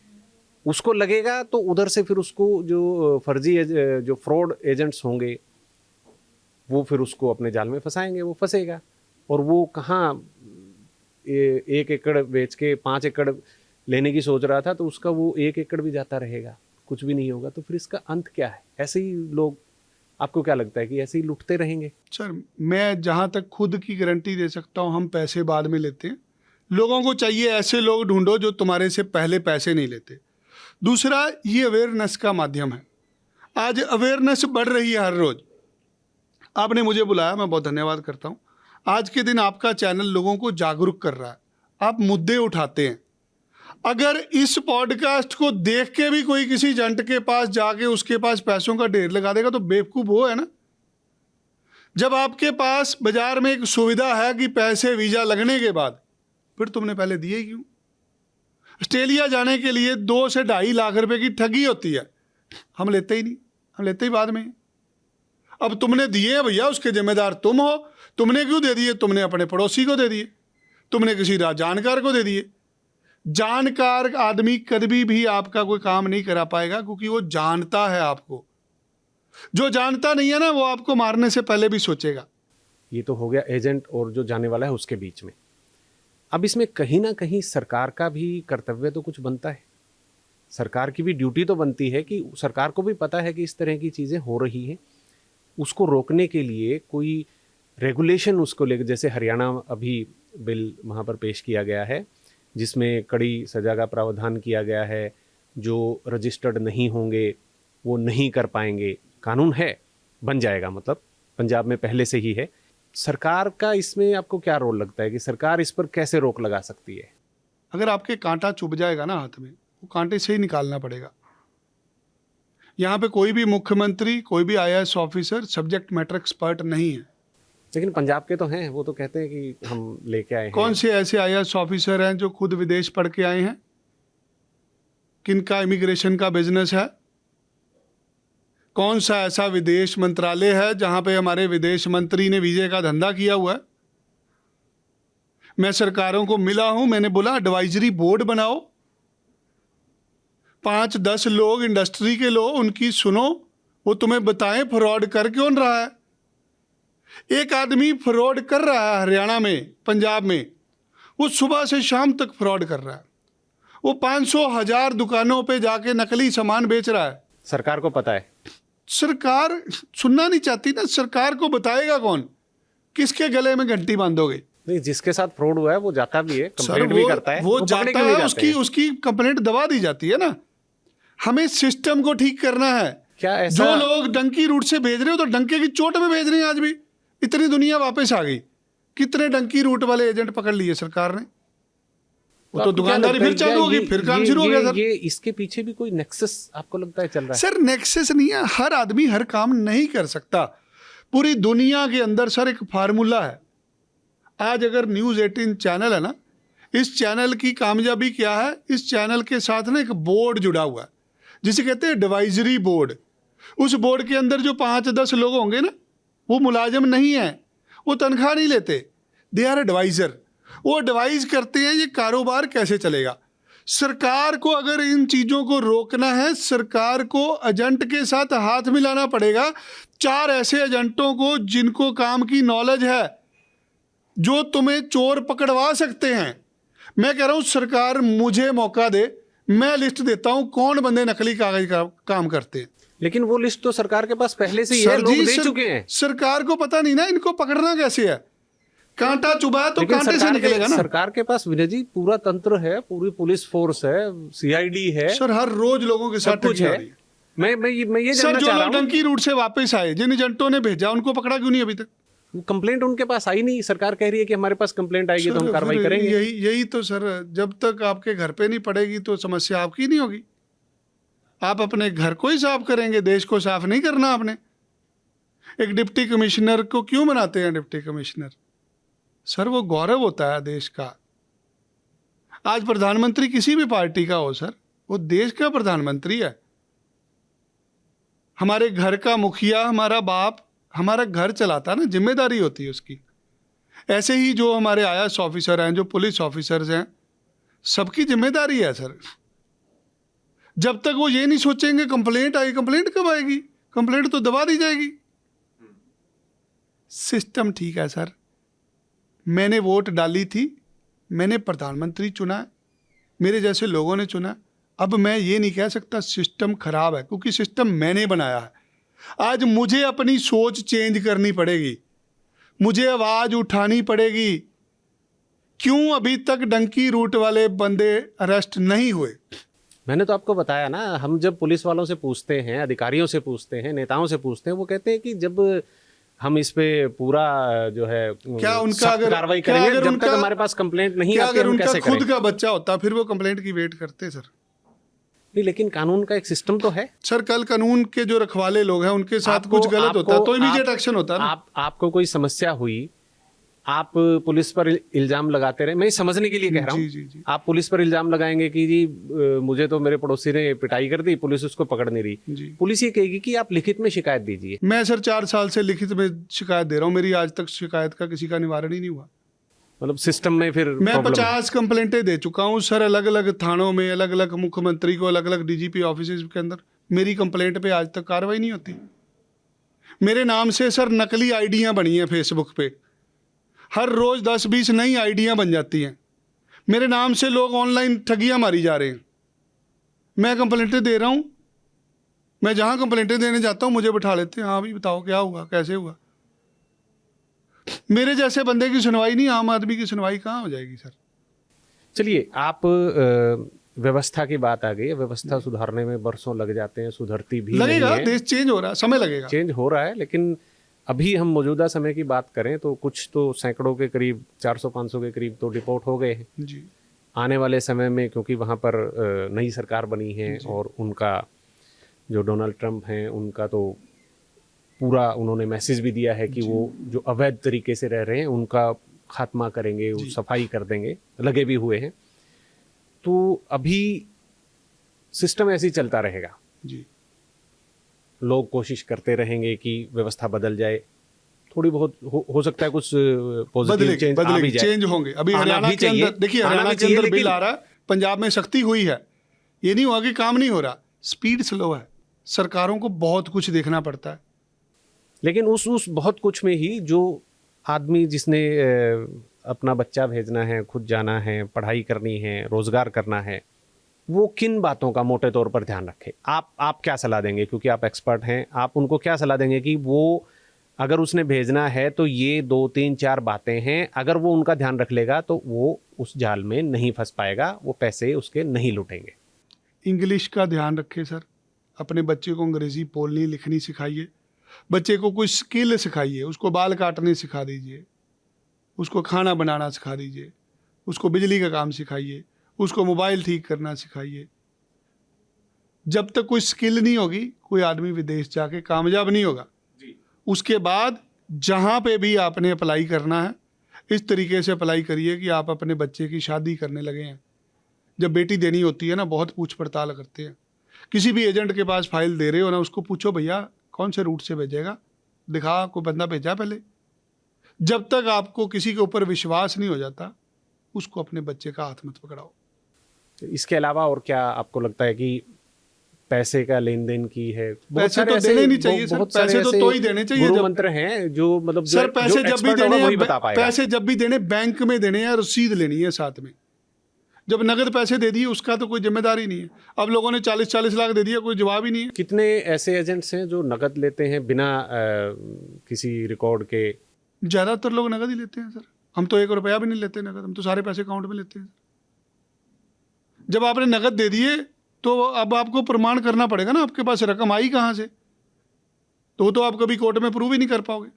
उसको लगेगा तो उधर से फिर उसको जो फर्जी जो फ्रॉड एजेंट्स होंगे वो फिर उसको अपने जाल में फंसाएंगे, वो फंसेगा। और वो कहाँ 1 एकड़ बेच के 5 एकड़ लेने की सोच रहा था, तो उसका वो 1 एकड़ भी जाता रहेगा, कुछ भी नहीं होगा। तो फिर इसका अंत क्या है? ऐसे ही लोग, आपको क्या लगता है कि ऐसे ही लुटते रहेंगे? सर, मैं जहाँ तक खुद की गारंटी दे सकता हूँ, हम पैसे बाद में लेते हैं। लोगों को चाहिए ऐसे लोग ढूंढो जो तुम्हारे से पहले पैसे नहीं लेते। दूसरा, ये अवेयरनेस का माध्यम है। आज अवेयरनेस बढ़ रही है हर रोज़। आपने मुझे बुलाया, मैं बहुत धन्यवाद करता हूँ। आज के दिन आपका चैनल लोगों को जागरूक कर रहा है, आप मुद्दे उठाते हैं। अगर इस पॉडकास्ट को देख के भी कोई किसी जंट के पास जाके उसके पास पैसों का ढेर लगा देगा, तो बेवकूफ़ वो है ना। जब आपके पास बाजार में एक सुविधा है कि पैसे वीज़ा लगने के बाद, फिर तुमने पहले दिए क्यों? ऑस्ट्रेलिया जाने के लिए 2 से 2.5 लाख रुपए की ठगी होती है, हम लेते ही नहीं, हम लेते ही बाद में। अब तुमने दिए हैं भैया, उसके जिम्मेदार तुम हो। तुमने क्यों दे दिए? तुमने अपने पड़ोसी को दे दिए, तुमने किसी जानकार को दे दिए। जानकार आदमी कभी भी आपका कोई काम नहीं करा पाएगा, क्योंकि वो जानता है आपको। जो जानता नहीं है ना, वो आपको मारने से पहले भी सोचेगा। ये तो हो गया एजेंट और जो जाने वाला है उसके बीच में। अब इसमें कहीं ना कहीं सरकार का भी कर्तव्य तो कुछ बनता है। सरकार की भी ड्यूटी तो बनती है कि सरकार को भी पता है कि इस तरह की चीज़ें हो रही हैं, उसको रोकने के लिए कोई रेगुलेशन उसको लेकर, जैसे हरियाणा अभी बिल वहाँ पर पेश किया गया है जिसमें कड़ी सज़ा का प्रावधान किया गया है। जो रजिस्टर्ड नहीं होंगे वो नहीं कर पाएंगे, कानून है, बन जाएगा, मतलब पंजाब में पहले से ही है। सरकार का इसमें आपको क्या रोल लगता है कि सरकार इस पर कैसे रोक लगा सकती है? अगर आपके कांटा चुभ जाएगा ना हाथ में, वो कांटे से ही निकालना पड़ेगा। यहाँ पे कोई भी मुख्यमंत्री, कोई भी IAS officer subject matter expert नहीं है। लेकिन पंजाब के तो हैं, वो तो कहते हैं कि हम लेके आए हैं। कौन से ऐसे IAS ऑफिसर हैं जो खुद विदेश पढ़ के आए हैं? किनका इमिग्रेशन का बिजनेस है? कौन सा ऐसा विदेश मंत्रालय है जहां पे हमारे विदेश मंत्री ने वीजे का धंधा किया हुआ है? मैं सरकारों को मिला हूं, मैंने बोला एडवाइजरी बोर्ड बनाओ, 5-10 लोग इंडस्ट्री के लो, उनकी सुनो, वो तुम्हें बताएं फ्रॉड कर क्यों रहा है। एक आदमी फ्रॉड कर रहा है हरियाणा में, पंजाब में, वो सुबह से शाम तक फ्रॉड कर रहा है। वो 500,000 दुकानों पे जाके नकली सामान बेच रहा है। सरकार को पता है। सरकार सुनना नहीं चाहती ना। सरकार को बताएगा कौन? किसके गले में घंटी बांधोगे? नहीं, जिसके साथ फ्रॉड हुआ है वो जाता भी है, सर कंप्लेंट भी करता है, वो पकड़े जाता क्यों नहीं है, जाते हैं? उसकी कंप्लेंट दबा दी जाती है ना। हमें सिस्टम को ठीक करना है। क्या ऐसा जो लोग डंकी रूट से भेज रहे हो तो डंके की चोट में भेज रहे हैं। आज भी इतनी दुनिया वापस आ गई, कितने डंकी रूट वाले एजेंट पकड़ लिए सरकार ने। वो तो आपको क्या दुकानदारी लगता है, फिर चालू क्या होगी, फिर काम शुरू हो गया सर। ये इसके पीछे भी कोई नेक्सस आपको लगता है चल रहा है? सर नेक्सस नहीं है, हर आदमी हर काम नहीं कर सकता। पूरी दुनिया के अंदर सर एक फार्मूला है। आज अगर न्यूज़ 18 चैनल है ना, इस चैनल की कामयाबी क्या है? इस चैनल के साथ ना एक बोर्ड जुड़ा हुआ है जिसे कहते हैं एडवाइजरी बोर्ड। उस बोर्ड के अंदर जो 5-10 लोग होंगे ना, वो मुलाजिम नहीं है, वो तनख्वाह नहीं लेते, दे आर एडवाइजर। वो एडवाइज करते हैं ये कारोबार कैसे चलेगा। सरकार को अगर इन चीज़ों को रोकना है, सरकार को एजेंट के साथ हाथ मिलाना पड़ेगा। 4 ऐसे एजेंटों को जिनको काम की नॉलेज है, जो तुम्हें चोर पकड़वा सकते हैं। मैं कह रहा हूं सरकार मुझे मौका दे, मैं लिस्ट देता हूं कौन बंदे नकली कागज का काम करते हैं। लेकिन वो लिस्ट तो सरकार के पास पहले से ही है, सर लोग जी, दे चुके हैं। सरकार को पता नहीं ना इनको पकड़ना कैसे है। कांटा चुभा है तो कांटे से निकलेगा ना। सरकार के पास विनय जी पूरा तंत्र है, पूरी पुलिस फोर्स है, CID है, सर हर रोज लोगों के साथ सब कुछ ठगी आ है। रही है। मैं ये सर जानना जो चाह रहा लोग हूँ, डंकी रूट से वापस आए, जिन एजेंटों ने भेजा, उनको पकड़ा क्यों नहीं अभी तक? कंप्लेंट उनके पास आई नहीं। सरकार कह रही है कि हमारे पास कंप्लेंट आएगी तो हम सर, कार्रवाई फिर करेंगे। यही तो सर, जब तक आपके घर पे नहीं पड़ेगी तो समस्या आपकी नहीं होगी। आप अपने घर को ही साफ करेंगे, देश को साफ नहीं करना आपने। एक डिप्टी कमिश्नर को क्यों बनाते हैं डिप्टी कमिश्नर? सर वो गौरव होता है देश का। आज प्रधानमंत्री किसी भी पार्टी का हो सर, वो देश का प्रधानमंत्री है। हमारे घर का मुखिया, हमारा बाप हमारा घर चलाता ना, जिम्मेदारी होती है उसकी। ऐसे ही जो हमारे IAS ऑफिसर हैं, जो पुलिस ऑफिसर्स हैं, सबकी जिम्मेदारी है सर। जब तक वो ये नहीं सोचेंगे कंप्लेंट आई, कंप्लेंट कब आएगी, कंप्लेंट तो दबा दी जाएगी। सिस्टम ठीक है सर। मैंने वोट डाली थी, मैंने प्रधानमंत्री चुना है, मेरे जैसे लोगों ने चुना। अब मैं ये नहीं कह सकता सिस्टम खराब है, क्योंकि सिस्टम मैंने बनाया है। आज मुझे अपनी सोच चेंज करनी पड़ेगी, मुझे आवाज उठानी पड़ेगी। क्यों अभी तक डंकी रूट वाले बंदे अरेस्ट नहीं हुए? मैंने तो आपको बताया ना, हम जब पुलिस वालों से पूछते हैं, अधिकारियों से पूछते हैं, नेताओं से पूछते हैं, वो कहते हैं कि जब हम इस पे पूरा जो है क्या उनका सख्त अगर कार्रवाई करेंगे, अगर जब उनका तक हमारे पास कंप्लेंट नहीं क्या आती अगर हम उनका कैसे खुद करें? का बच्चा होता फिर वो कंप्लेंट की वेट करते सर? नहीं, लेकिन कानून का एक सिस्टम तो है। सर कल कानून के जो रखवाले लोग हैं उनके साथ कुछ गलत होता तो इमीडिएट एक्शन होता ना। आपको कोई समस्या हुई, आप पुलिस पर इल्जाम लगाते रहे। मैं समझने के लिए कह रहा हूँ, जी। आप पुलिस पर इल्जाम लगाएंगे कि जी मुझे तो मेरे पड़ोसी ने पिटाई कर दी, पुलिस उसको पकड़ नहीं रही। जी। पुलिस ये कहेगी कि आप लिखित में शिकायत दीजिए। मैं सर 4 साल से लिखित में शिकायत दे रहा हूँ, मेरी आज तक शिकायत का किसी का निवारण ही नहीं हुआ। मतलब सिस्टम में फिर मैं problem 50 कंप्लेंटें दे चुका हूँ सर, अलग अलग थानों में, अलग अलग मुख्यमंत्री को, अलग अलग DGP ऑफिस के अंदर। मेरी कंप्लेंट पे आज तक कार्रवाई नहीं होती। मेरे नाम से सर नकली आईडियाँ बनी हैं फेसबुक पे, हर रोज 10-20 नई आईडियाँ बन जाती हैं। मेरे नाम से लोग ऑनलाइन ठगियाँ मारी जा रहे हैं। मैं कंप्लेंटें दे रहा हूँ, मैं जहाँ कंप्लेंटें देने जाता हूँ मुझे बिठा लेते हैं, हाँ भाई बताओ क्या हुआ, कैसे हुआ। मेरे जैसे बंदे की सुनवाई नहीं, आम आदमी की सुनवाई कहाँ हो जाएगी सर? चलिए, आप व्यवस्था की बात आ गई है। व्यवस्था सुधारने में बरसों लग जाते हैं, सुधरती भी लगेगा, नहीं है। देश चेंज हो रहा है, समय लगेगा। चेंज हो रहा है, लेकिन अभी हम मौजूदा समय की बात करें तो कुछ तो सैकड़ों के करीब, 400-500 के करीब तो डिपोर्ट हो गए हैं। जी। आने वाले समय में, क्योंकि वहाँ पर नई सरकार बनी है और उनका जो डोनाल्ड ट्रंप हैं, उनका तो पूरा उन्होंने मैसेज भी दिया है कि वो जो अवैध तरीके से रह रहे हैं उनका खात्मा करेंगे, वो सफाई कर देंगे, लगे भी हुए हैं। तो अभी सिस्टम ऐसे ही चलता रहेगा, जी लोग कोशिश करते रहेंगे कि व्यवस्था बदल जाए, थोड़ी बहुत हो सकता है कुछ पॉजिटिव चेंज आ भी जाए, चेंज होंगे। अभी आना हरियाणा भी के अंदर चाहिए, देखिए, आना हरियाणा भी के चाहिए, अंदर बिल लेकिन आ रहा है, पंजाब में सख्ती हुई है, ये नहीं हुआ कि काम नहीं हो रहा, स्पीड स्लो है, सरकारों को बहुत कुछ देखना पड़ता है। लेकिन उस बहुत कुछ में ही जो आदमी जिसने अपना बच्चा भेजना है, खुद जाना है, पढ़ाई करनी है, रोजगार करना है, वो किन बातों का मोटे तौर पर ध्यान रखे? आप क्या सलाह देंगे, क्योंकि आप एक्सपर्ट हैं, आप उनको क्या सलाह देंगे कि वो अगर उसने भेजना है तो ये 2-3-4 बातें हैं, अगर वो उनका ध्यान रख लेगा तो वो उस जाल में नहीं फंस पाएगा, वो पैसे उसके नहीं लुटेंगे? इंग्लिश का ध्यान रखें सर, अपने बच्चे को अंग्रेजी बोलनी लिखनी सिखाइए, बच्चे को कोई स्किल सिखाइए, उसको बाल काटने सिखा दीजिए, उसको खाना बनाना सिखा दीजिए, उसको बिजली का काम सिखाइए, उसको मोबाइल ठीक करना सिखाइए। जब तक कोई स्किल नहीं होगी, कोई आदमी विदेश जाके कामयाब नहीं होगा। उसके बाद जहाँ पे भी आपने अप्लाई करना है, इस तरीके से अप्लाई करिए कि आप अपने बच्चे की शादी करने लगे हैं। जब बेटी देनी होती है ना, बहुत पूछ पड़ताल करते हैं। किसी भी एजेंट के पास फाइल दे रहे हो ना, उसको पूछो भैया कौन से रूट से भेजेगा, दिखा कोई बंदा भेजा पहले। जब तक आपको किसी के ऊपर विश्वास नहीं हो जाता, उसको अपने बच्चे का हाथ मत पकड़ाओ। इसके अलावा और क्या आपको लगता है कि पैसे का लेन देन की है? पैसे तो देने नहीं चाहिए सर, पैसे तो ही देने चाहिए। गुरु मंत्र हैं जो मतलब सर पैसे जब भी देने वही बता पाएगा। पैसे जब भी देने बैंक में देने हैं, रसीद लेनी है साथ में। जब नगद पैसे दे दिए उसका तो कोई जिम्मेदारी नहीं है। अब लोगों ने 40-40 लाख दे दिया, कोई जवाब ही नहीं है। कितने ऐसे एजेंट्स हैं जो नगद लेते हैं बिना किसी रिकॉर्ड के? ज्यादातर लोग नगद ही लेते हैं सर। हम तो 1 रुपया भी नहीं लेते नगद, हम तो सारे पैसे अकाउंट में लेते हैं। जब आपने नगद दे दिए तो अब आपको प्रमाण करना पड़ेगा ना, आपके पास रकम आई कहाँ से, तो आप कभी कोर्ट में प्रूव ही नहीं कर पाओगे।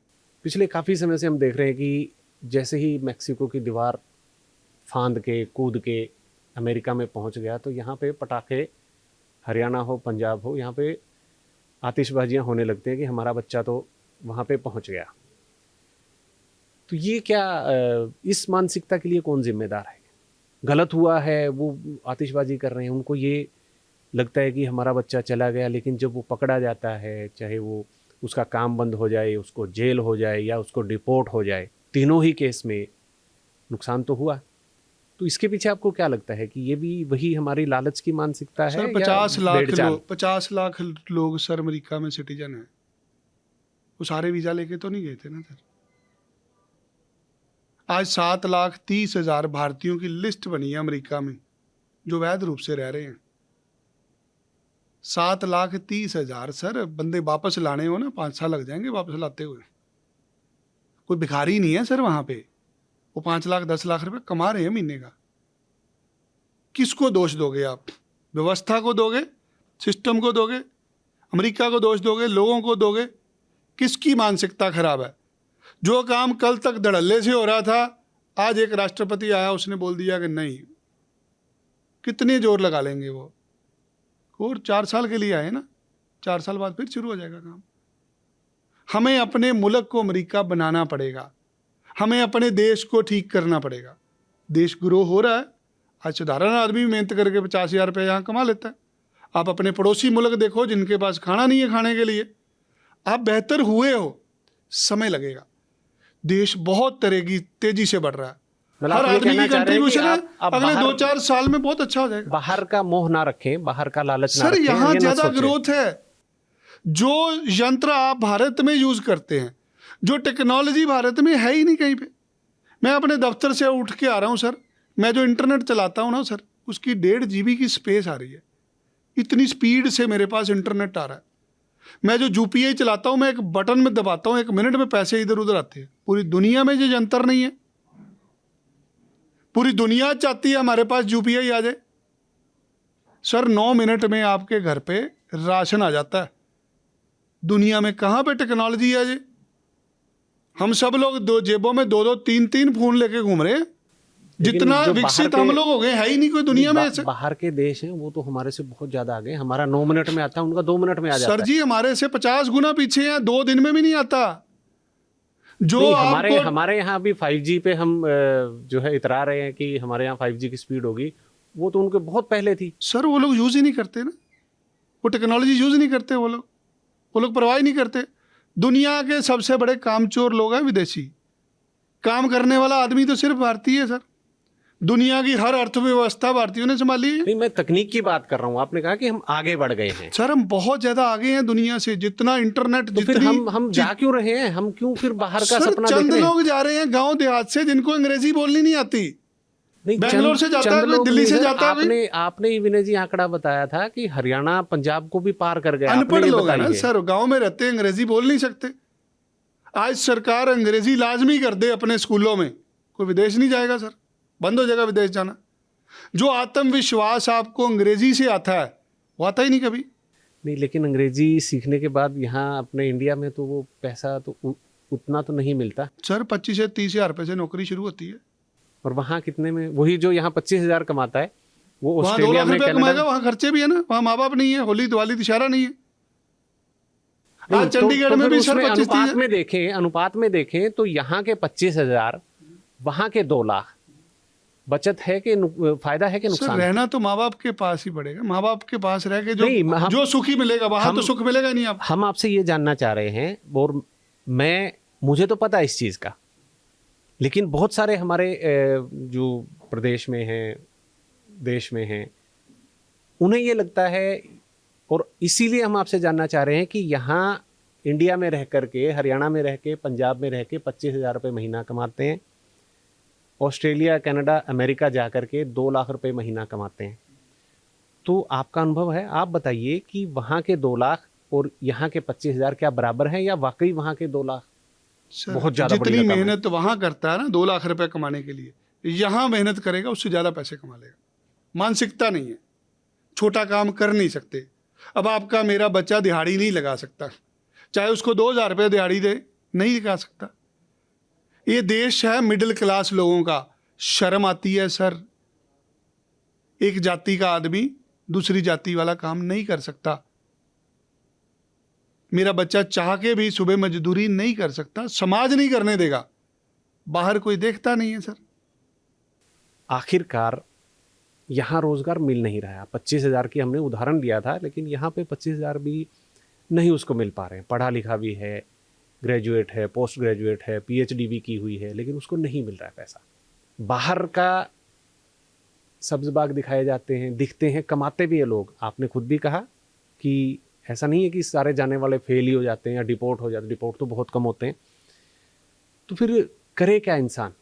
पिछले काफ़ी समय से हम देख रहे हैं कि जैसे ही मैक्सिको की दीवार फांद के कूद के अमेरिका में पहुंच गया, तो यहाँ पे पटाखे, हरियाणा हो पंजाब हो, यहाँ पे आतिशबाजियाँ होने लगती हैं कि हमारा बच्चा तो वहाँ पे पहुंच गया। तो ये क्या, इस मानसिकता के लिए कौन जिम्मेदार है? गलत हुआ है, वो आतिशबाजी कर रहे हैं, उनको ये लगता है कि हमारा बच्चा चला गया, लेकिन जब वो पकड़ा जाता है, चाहे वो उसका काम बंद हो जाए, उसको जेल हो जाए या उसको डिपोर्ट हो जाए, तीनों ही केस में नुकसान तो हुआ। तो इसके पीछे आपको क्या लगता है कि ये भी वही हमारी लालच की मानसिकता है? सर 50 लाख लोग सर अमेरिका में सिटीजन है, वो सारे वीजा लेके तो नहीं गए थे ना सर। आज 7,30,000 भारतीयों की लिस्ट बनी है अमेरिका में जो वैध रूप से रह रहे हैं। 7,30,000 सर, बंदे वापस लाने हो ना 5 साल लग जाएंगे वापस लाते हुए। कोई भिखारी नहीं है सर वहां पे, वो 5 लाख 10 लाख रुपए कमा रहे हैं महीने का। किसको दोष दोगे आप? व्यवस्था को दोगे, सिस्टम को दोगे, अमेरिका को दोष दोगे, लोगों को दोगे? किसकी मानसिकता खराब है? जो काम कल तक धड़ल्ले से हो रहा था, आज एक राष्ट्रपति आया, उसने बोल दिया कि नहीं। कितने जोर लगा लेंगे वो? और 4 साल के लिए आए ना, 4 साल बाद फिर शुरू हो जाएगा काम। हमें अपने मुल्क को अमेरिका बनाना पड़ेगा, हमें अपने देश को ठीक करना पड़ेगा। देश ग्रो हो रहा है, आज साधारण आदमी मेहनत करके 50,000 रुपये यहाँ कमा लेता है। आप अपने पड़ोसी मुल्क देखो जिनके पास खाना नहीं है खाने के लिए। आप बेहतर हुए हो, समय लगेगा। देश बहुत तेजी से बढ़ रहा है, हर आदमी की कंट्रीब्यूशन है, अगले 2-4 साल में बहुत अच्छा हो जाएगा। बाहर का मोह ना रखें, बाहर का लालच ना सर रखें। यहाँ ज्यादा ग्रोथ है। जो यंत्र आप भारत में यूज करते हैं, जो टेक्नोलॉजी भारत में है ही नहीं कहीं पे। मैं अपने दफ्तर से उठ के आ रहा हूँ सर, मैं जो इंटरनेट चलाता हूँ ना सर, उसकी 1.5 GB की स्पेस आ रही है। इतनी स्पीड से मेरे पास इंटरनेट आ रहा है। मैं जो UPI चलाता हूँ, मैं एक बटन में दबाता हूँ, 1 मिनट में पैसे इधर उधर आते हैं। पूरी दुनिया में ये यंत्र नहीं है। पूरी दुनिया चाहती है हमारे पास UPI आ जाए। सर 9 मिनट में आपके घर पे राशन आ जाता है। दुनिया में कहाँ पे टेक्नोलॉजी है जी? हम सब लोग जेबों में 2-2, 3-3 फोन लेके घूम रहे हैं। जितना जो विकसित हम लोग हो गए है ही नहीं कोई दुनिया में ऐसे। बाहर के देश हैं वो तो हमारे से बहुत ज्यादा आगे हैं। हमारा 9 मिनट में आता है, उनका 2 मिनट में आ जाता सर है। जी हमारे से 50 गुना पीछे हैं, 2 दिन में भी नहीं आता। जो नहीं, आपको हमारे यहाँ अभी 5G पे हम जो है इतरा रहे हैं कि हमारे यहाँ 5G की स्पीड होगी, वो तो उनके बहुत पहले थी। सर वो लोग यूज ही नहीं करते ना, वो टेक्नोलॉजी यूज नहीं करते, वो लोग परवाह ही नहीं करते। दुनिया के सबसे बड़े कामचोर लोग हैं विदेशी, काम करने वाला आदमी तो सिर्फ भारतीय है सर। दुनिया की हर अर्थव्यवस्था भारतीयों ने संभाली है। नहीं, मैं तकनीक की बात कर रहा हूँ। आपने कहा कि हम आगे बढ़ गए हैं, सर हम बहुत ज्यादा आगे हैं दुनिया से, जितना इंटरनेट तो फिर हम जा क्यों रहे हैं? हम क्यों फिर बाहर का सर सपना देख चंद रहे हैं? लोग जा रहे हैं गांव देहात से जिनको अंग्रेजी बोलनी नहीं आती। नहीं, बेंगलोर से जाता है कोई, दिल्ली से जाता है कोई। आपने ही विनय जी आंकड़ा बताया था कि हरियाणा पंजाब को भी पार कर गया। अनपढ़ आपने ये लोग हैं ना बताई है। सर, गांव में रहते हैं, अंग्रेजी बोल नहीं सकते। आज सरकार अंग्रेजी लाजमी कर दे अपने स्कूलों में, कोई विदेश नहीं जाएगा सर, बंद हो जाएगा विदेश जाना। जो आत्मविश्वास आपको अंग्रेजी से आता है वो आता ही नहीं कभी। नहीं, लेकिन अंग्रेजी सीखने के बाद यहाँ अपने इंडिया में तो वो पैसा तो उतना तो नहीं मिलता सर। 25 से 30 हजार रुपए से नौकरी शुरू होती है। और वहाँ कितने में? वही जो यहाँ 25,000 कमाता है वो वहाँ 2 ऑस्ट्रेलिया लाख में, रुपया कमाएगा, कनाडा। वहाँ खर्चे भी है ना, वहाँ माँ बाप नहीं है, होली दिवाली दशहरा नहीं है। नहीं, आज चंडीगढ़ में फिर भी सर उसमें 25-30 अनुपात में देखें तो यहाँ के 25,000, वहाँ के 2 लाख, बचत है कि फायदा है कि सर नुकसान? रहना तो माँ बाप के पास ही पड़ेगा। माँ बाप के पास रह के जो सुखी मिलेगा वहां तो सुख मिलेगा नहीं। आप हम आपसे ये जानना चाह रहे हैं, और मुझे तो पता है इस चीज़ का, लेकिन बहुत सारे हमारे जो प्रदेश में हैं, देश में हैं, उन्हें ये लगता है, और इसीलिए हम आपसे जानना चाह रहे हैं कि यहाँ इंडिया में रह करके, हरियाणा में रह के, पंजाब में रह के 25,000 रुपये महीना कमाते हैं, ऑस्ट्रेलिया, कनाडा, अमेरिका जा कर के 2 लाख रुपए महीना कमाते हैं। तो आपका अनुभव है, आप बताइए कि वहाँ के 2 लाख और यहाँ के 25,000 क्या बराबर हैं, या वाकई वहाँ के 2 लाख बहुत ज्यादा बड़ी जितनी रकम है? मेहनत वहां करता है ना 2 लाख रुपए कमाने के लिए, यहाँ मेहनत करेगा उससे ज्यादा पैसे कमा लेगा। मानसिकता नहीं है, छोटा काम कर नहीं सकते। अब आपका मेरा बच्चा दिहाड़ी नहीं लगा सकता, चाहे उसको 2,000 रुपये दिहाड़ी दे, नहीं लगा सकता। ये देश है मिडिल क्लास लोगों का। शर्म आती है सर, एक जाति का आदमी दूसरी जाति वाला काम नहीं कर सकता। मेरा बच्चा चाह के भी सुबह मजदूरी नहीं कर सकता, समाज नहीं करने देगा, बाहर कोई देखता नहीं है सर। आखिरकार यहाँ रोजगार मिल नहीं रहा है। 25,000 की हमने उदाहरण दिया था, लेकिन यहाँ पे 25,000 भी नहीं उसको मिल पा रहे हैं। पढ़ा लिखा भी है, ग्रेजुएट है, पोस्ट ग्रेजुएट है, PhD भी की हुई है, लेकिन उसको नहीं मिल रहा है पैसा। बाहर का सब्ज बाग दिखाए जाते हैं, दिखते हैं, कमाते भी है लोग। आपने खुद भी कहा कि ऐसा नहीं है कि सारे जाने वाले फेल ही हो जाते हैं या डिपोर्ट हो जाते हैं, डिपोर्ट तो बहुत कम होते हैं। तो फिर करे क्या इंसान?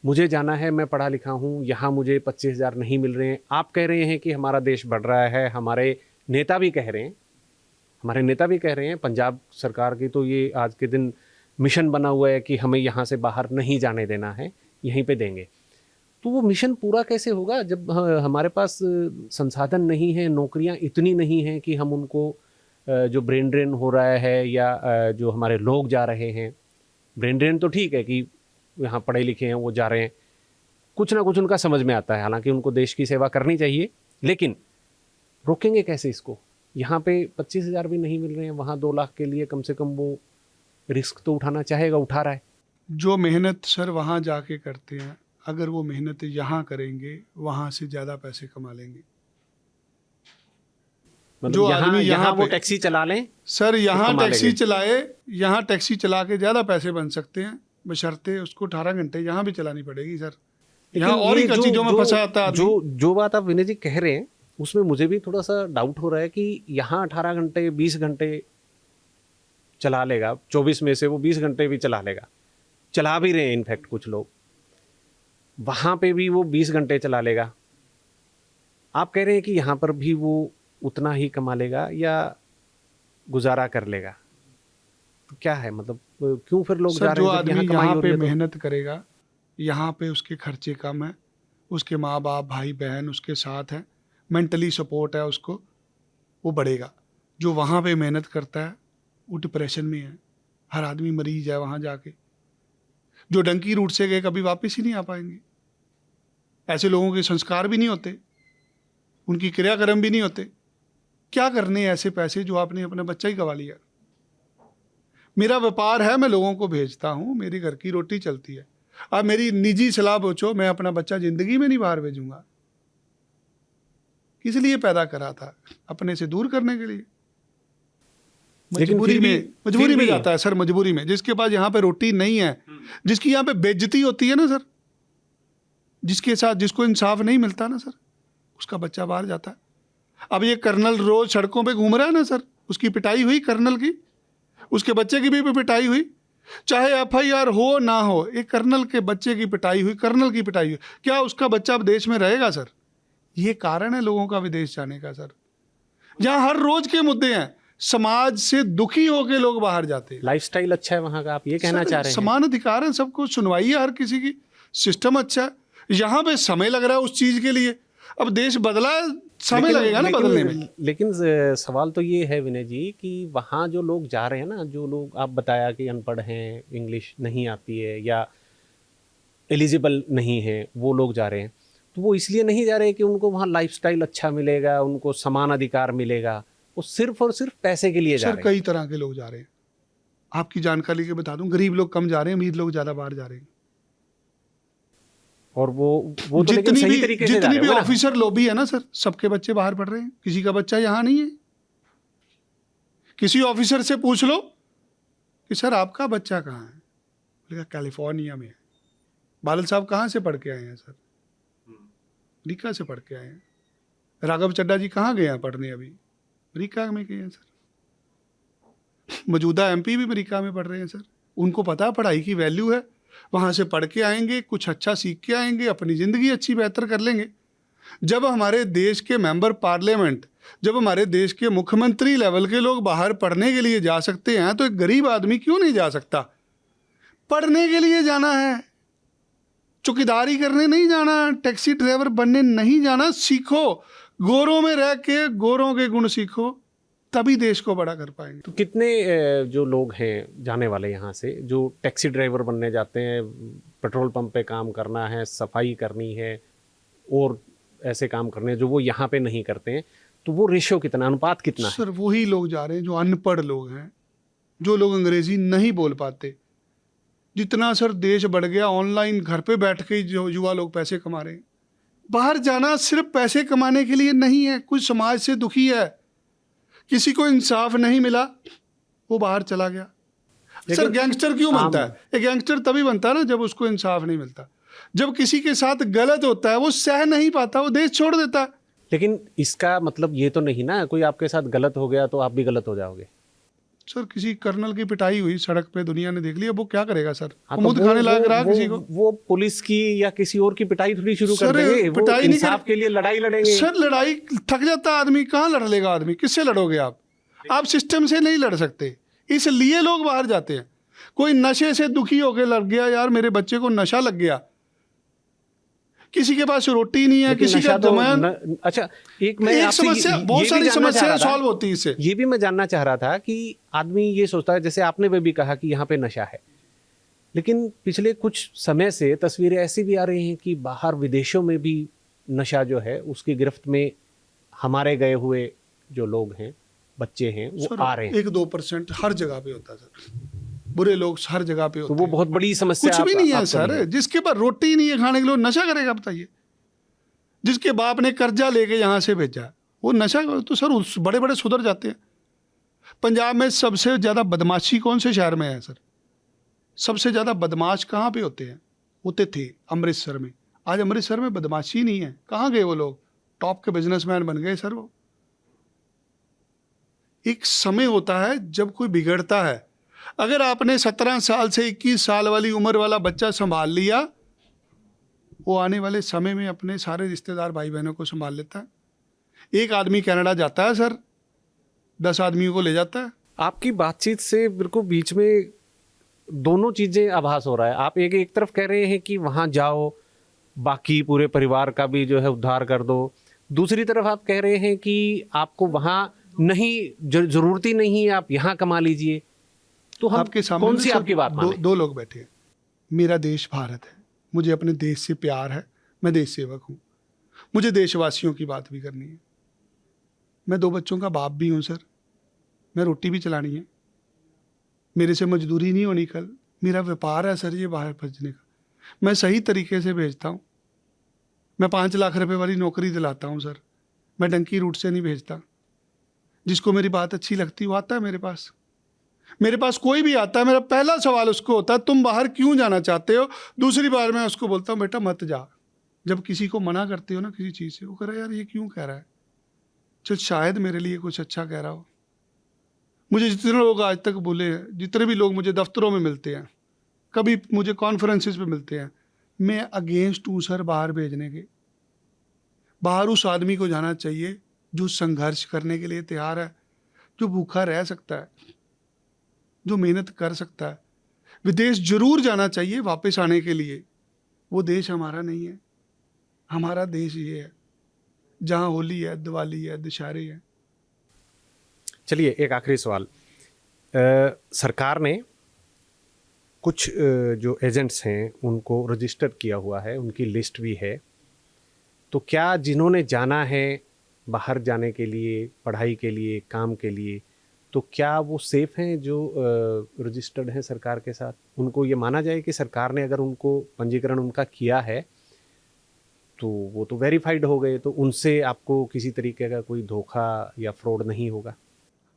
मुझे जाना है, मैं पढ़ा लिखा हूँ, यहाँ मुझे 25,000 नहीं मिल रहे हैं। आप कह रहे हैं कि हमारा देश बढ़ रहा है, हमारे नेता भी कह रहे हैं, पंजाब सरकार की तो ये आज के दिन मिशन बना हुआ है कि हमें यहाँ से बाहर नहीं जाने देना है, यहीं पे देंगे। तो वो मिशन पूरा कैसे होगा जब हमारे पास संसाधन नहीं है, नौकरियाँ इतनी नहीं हैं कि हम उनको, जो ब्रेन ड्रेन हो रहा है या जो हमारे लोग जा रहे हैं, ब्रेन ड्रेन तो ठीक है कि यहाँ पढ़े लिखे हैं वो जा रहे हैं, कुछ ना कुछ उनका समझ में आता है, हालांकि उनको देश की सेवा करनी चाहिए, लेकिन रोकेंगे कैसे इसको? यहाँ पे 25,000 भी नहीं मिल रहे हैं, वहाँ 2 लाख के लिए कम से कम वो रिस्क तो उठाना चाहेगा, उठा रहा है। जो मेहनत सर वहाँ जाके करते हैं, अगर वो मेहनत यहाँ करेंगे वहाँ से ज़्यादा पैसे कमा लेंगे। मतलब जो आदमी यहाँ वो पे टैक्सी चला लें सर, यहाँ कमा टैक्सी लेंगे। चलाए, यहाँ टैक्सी चला के ज़्यादा पैसे बन सकते हैं, बशर्ते उसको 18 घंटे यहाँ भी चलानी पड़ेगी सर। यहाँ और ही चीज़ों में फंसा आता है। जो बात आप विनय जी कह रहे हैं उसमें मुझे भी थोड़ा सा डाउट हो रहा है कि यहाँ 18 घंटे 20 घंटे चला लेगा, 24 में से वो 20 घंटे भी चला लेगा, चला भी रहे हैं इनफैक्ट कुछ लोग, वहाँ पे भी वो 20 घंटे चला लेगा। आप कह रहे हैं कि यहाँ पर भी वो उतना ही कमा लेगा या गुजारा कर लेगा? तो क्या है, मतलब क्यों फिर लोग जा रहे हैं? जो आदमी यहाँ पे मेहनत करेगा, यहाँ पे उसके खर्चे कम है, उसके माँ बाप भाई बहन उसके साथ हैं, मेंटली सपोर्ट है उसको, वो बढ़ेगा। जो वहाँ पे मेहनत करता है वो डिप्रेशन में है, हर आदमी मरीज है वहाँ जाके। जो डंकी रूट से गए कभी वापस ही नहीं आ पाएंगे। ऐसे लोगों के संस्कार भी नहीं होते, उनकी क्रियाक्रम भी नहीं होते। क्या करने ऐसे पैसे जो आपने अपना बच्चा ही गवा लिया। मेरा व्यापार है, मैं लोगों को भेजता हूँ, मेरे घर की रोटी चलती है। अब मेरी निजी सलाह पूछो, मैं अपना बच्चा जिंदगी में नहीं बाहर भेजूंगा। किस लिए पैदा करा था? अपने से दूर करने के लिए। लेकिन मजबूरी में जाता है सर, मजबूरी में। जिसके पास यहाँ पे रोटी नहीं है, जिसकी यहाँ पे बेइज्जती होती है ना सर, जिसके साथ जिसको इंसाफ नहीं मिलता ना सर, उसका बच्चा बाहर जाता है। अब ये कर्नल रोज सड़कों पे घूम रहा है ना सर, उसकी पिटाई हुई कर्नल की, उसके बच्चे की भी पिटाई हुई, चाहे एफआईआर हो ना हो, एक कर्नल के बच्चे की पिटाई हुई, कर्नल की पिटाई हुई। क्या उसका बच्चा अब देश में रहेगा सर? ये कारण है लोगों का विदेश जाने का सर। जहाँ हर रोज के मुद्दे हैं, समाज से दुखी होकर लोग बाहर जाते हैं। लाइफस्टाइल अच्छा है वहां का, आप ये कहना चाह रहे हैं? समान अधिकार है, सबको सुनवाई है हर किसी की, सिस्टम अच्छा है। यहाँ पे समय लग रहा है उस चीज के लिए। अब देश बदला, समय लगेगा ना बदलने में। लेकिन सवाल तो ये है विनय जी कि वहाँ जो लोग जा रहे हैं ना, जो लोग आप बताया कि अनपढ़ हैं, इंग्लिश नहीं आती है या एलिजिबल नहीं है, वो लोग जा रहे हैं, तो वो इसलिए नहीं जा रहे कि उनको वहाँ लाइफस्टाइल अच्छा मिलेगा, उनको समान अधिकार मिलेगा। वो सिर्फ और सिर्फ पैसे के लिए जा रहे हैं। कई तरह के लोग जा रहे हैं। आपकी जानकारी के बता दूं, गरीब लोग कम जा रहे हैं, अमीर लोग ज्यादा बाहर जा रहे हैं। और वो तो लेकिन सही तरीके से जा रहे हैं। जितनी भी ऑफिसर लॉबी है ना सर, सबके बच्चे बाहर पढ़ रहे हैं, किसी का बच्चा यहाँ नहीं है। किसी ऑफिसर से पूछ लो कि सर आपका बच्चा कहाँ है, बोलेगा कैलिफोर्निया में है। बादल साहब कहाँ से पढ़ के आए हैं सर? अमेरिका से पढ़ के आए हैं। राघव चड्ढा जी कहाँ गए हैं पढ़ने? अभी अमेरिका में गए हैं सर। मौजूदा एमपी भी अमेरिका में पढ़ रहे हैं सर। उनको पता है पढ़ाई की वैल्यू है, वहाँ से पढ़ के आएंगे, कुछ अच्छा सीख के आएंगे, अपनी ज़िंदगी अच्छी बेहतर कर लेंगे। जब हमारे देश के मेंबर पार्लियामेंट, जब हमारे देश के मुख्यमंत्री लेवल के लोग बाहर पढ़ने के लिए जा सकते हैं, तो एक गरीब आदमी क्यों नहीं जा सकता? पढ़ने के लिए जाना है, चौकीदारी करने नहीं जाना, टैक्सी ड्राइवर बनने नहीं जाना। सीखो, गोरों में रह के गोरों के गुण सीखो, तभी देश को बड़ा कर पाएंगे। तो कितने जो लोग हैं जाने वाले यहाँ से, जो टैक्सी ड्राइवर बनने जाते हैं, पेट्रोल पंप पे काम करना है, सफाई करनी है और ऐसे काम करने हैं जो वो यहाँ पे नहीं करते हैं, तो वो रेशियो कितना, अनुपात कितना है? सर वही लोग जा रहे हैं जो अनपढ़ लोग हैं, जो लोग अंग्रेजी नहीं बोल पाते। जितना सर देश बढ़ गया, ऑनलाइन घर पे बैठ के जो युवा लोग पैसे कमा रहे हैं। बाहर जाना सिर्फ पैसे कमाने के लिए नहीं है। कुछ समाज से दुखी है, किसी को इंसाफ नहीं मिला, वो बाहर चला गया। सर गैंगस्टर क्यों बनता है? एक गैंगस्टर तभी बनता है ना जब उसको इंसाफ नहीं मिलता। जब किसी के साथ गलत होता है, वो सह नहीं पाता, वो देश छोड़ देता है। लेकिन इसका मतलब ये तो नहीं ना, कोई आपके साथ गलत हो गया तो आप भी गलत हो जाओगे। सर किसी कर्नल की पिटाई हुई सड़क पे, दुनिया ने देख लिया, वो क्या करेगा सर? हाँ, मुंह दिखाने लायक रहा किसी को? वो पुलिस की या किसी और की पिटाई थोड़ी शुरू कर देंगे, वो इंसाफ के लिए लड़ाई लड़ेंगे। सर लड़ाई, थक जाता आदमी, कहाँ लड़ लेगा आदमी? किससे लड़ोगे आप? आप सिस्टम से नहीं लड़ सकते, इसलिए लोग बाहर जाते हैं। कोई नशे से दुखी होकर लग गया, यार मेरे बच्चे को नशा लग गया, किसी के पास रोटी नहीं है, किसी का जमान। अच्छा, एक समस्या, बहुत सारी समस्याएं सॉल्व होती है इससे। ये भी मैं जानना चाह रहा था कि आदमी ये सोचता है, जैसे आपने भी कहा कि यहाँ पे नशा है, लेकिन पिछले कुछ समय से तस्वीरें ऐसी भी आ रही हैं कि बाहर विदेशों में भी नशा जो है उसकी गिरफ्त में हमारे गए हुए जो लोग हैं, बच्चे हैं, वो आ रहे हैं। 1-2% हर जगह पे होता है सर, बुरे लोग हर जगह पे होते हैं। तो वो बहुत बड़ी समस्या। कुछ भी नहीं है सर, जिसके पास रोटी नहीं है खाने के लिए नशा करेगा बताइए? जिसके बाप ने कर्जा लेके यहाँ से भेजा वो नशा, तो सर उस बड़े बड़े सुधर जाते हैं। पंजाब में सबसे ज़्यादा बदमाशी कौन से शहर में है सर? सबसे ज़्यादा बदमाश कहाँ पे होते थे अमृतसर में। आज अमृतसर में बदमाशी नहीं है, कहाँ गए वो लोग? टॉप के बिजनेसमैन बन गए सर वो। एक समय होता है जब कोई बिगड़ता है। अगर आपने 17 साल से 21 साल वाली उम्र वाला बच्चा संभाल लिया, वो आने वाले समय में अपने सारे रिश्तेदार भाई बहनों को संभाल लेता है। एक आदमी कनाडा जाता है सर, 10 आदमियों को ले जाता है। आपकी बातचीत से बिल्कुल बीच में दोनों चीजें आभास हो रहा है। आप एक तरफ कह रहे हैं कि वहां जाओ, बाकी पूरे परिवार का भी जो है उद्धार कर दो, दूसरी तरफ आप कह रहे हैं कि आपको वहां नहीं, जरूरत ही नहीं है, आप यहाँ कमा लीजिए। तो हम आपके सामने कौन सी आपकी बात माने? दो लोग बैठे हैं। मेरा देश भारत है, मुझे अपने देश से प्यार है, मैं देश सेवक हूँ, मुझे देशवासियों की बात भी करनी है। मैं 2 बच्चों का बाप भी हूँ सर, मैं रोटी भी चलानी है, मेरे से मजदूरी नहीं होनी कल, मेरा व्यापार है सर ये बाहर भेजने का, मैं सही तरीके से भेजता हूँ। मैं 5 लाख रुपए वाली नौकरी दिलाता हूँ सर, मैं डंकी रूट से नहीं भेजता। जिसको मेरी बात अच्छी लगती वो आता है मेरे पास। मेरे पास कोई भी आता है, मेरा पहला सवाल उसको होता है तुम बाहर क्यों जाना चाहते हो। दूसरी बार मैं उसको बोलता हूँ बेटा मत जा। जब किसी को मना करते हो ना किसी चीज़ से, वो कह रहा है यार ये क्यों कह रहा है, चल शायद मेरे लिए कुछ अच्छा कह रहा हो। मुझे जितने लोग आज तक बोले हैं, जितने भी लोग मुझे दफ्तरों में मिलते हैं, कभी मुझे कॉन्फ्रेंसेस पे मिलते हैं, मैं अगेंस्ट हूँ सर बाहर भेजने के। बाहर उस आदमी को जाना चाहिए जो संघर्ष करने के लिए तैयार है, जो भूखा रह सकता है, जो मेहनत कर सकता है। विदेश जरूर जाना चाहिए वापस आने के लिए। वो देश हमारा नहीं है, हमारा देश ये है जहाँ होली है, दिवाली है, दशहरे है। चलिए एक आखिरी सवाल, सरकार ने कुछ जो एजेंट्स हैं उनको रजिस्टर किया हुआ है, उनकी लिस्ट भी है, तो क्या जिन्होंने जाना है बाहर जाने के लिए, पढ़ाई के लिए, काम के लिए, तो क्या वो सेफ हैं जो रजिस्टर्ड हैं सरकार के साथ? उनको ये माना जाए कि सरकार ने अगर उनको पंजीकरण उनका किया है तो वो तो वेरीफाइड हो गए, तो उनसे आपको किसी तरीके का कोई धोखा या फ्रॉड नहीं होगा?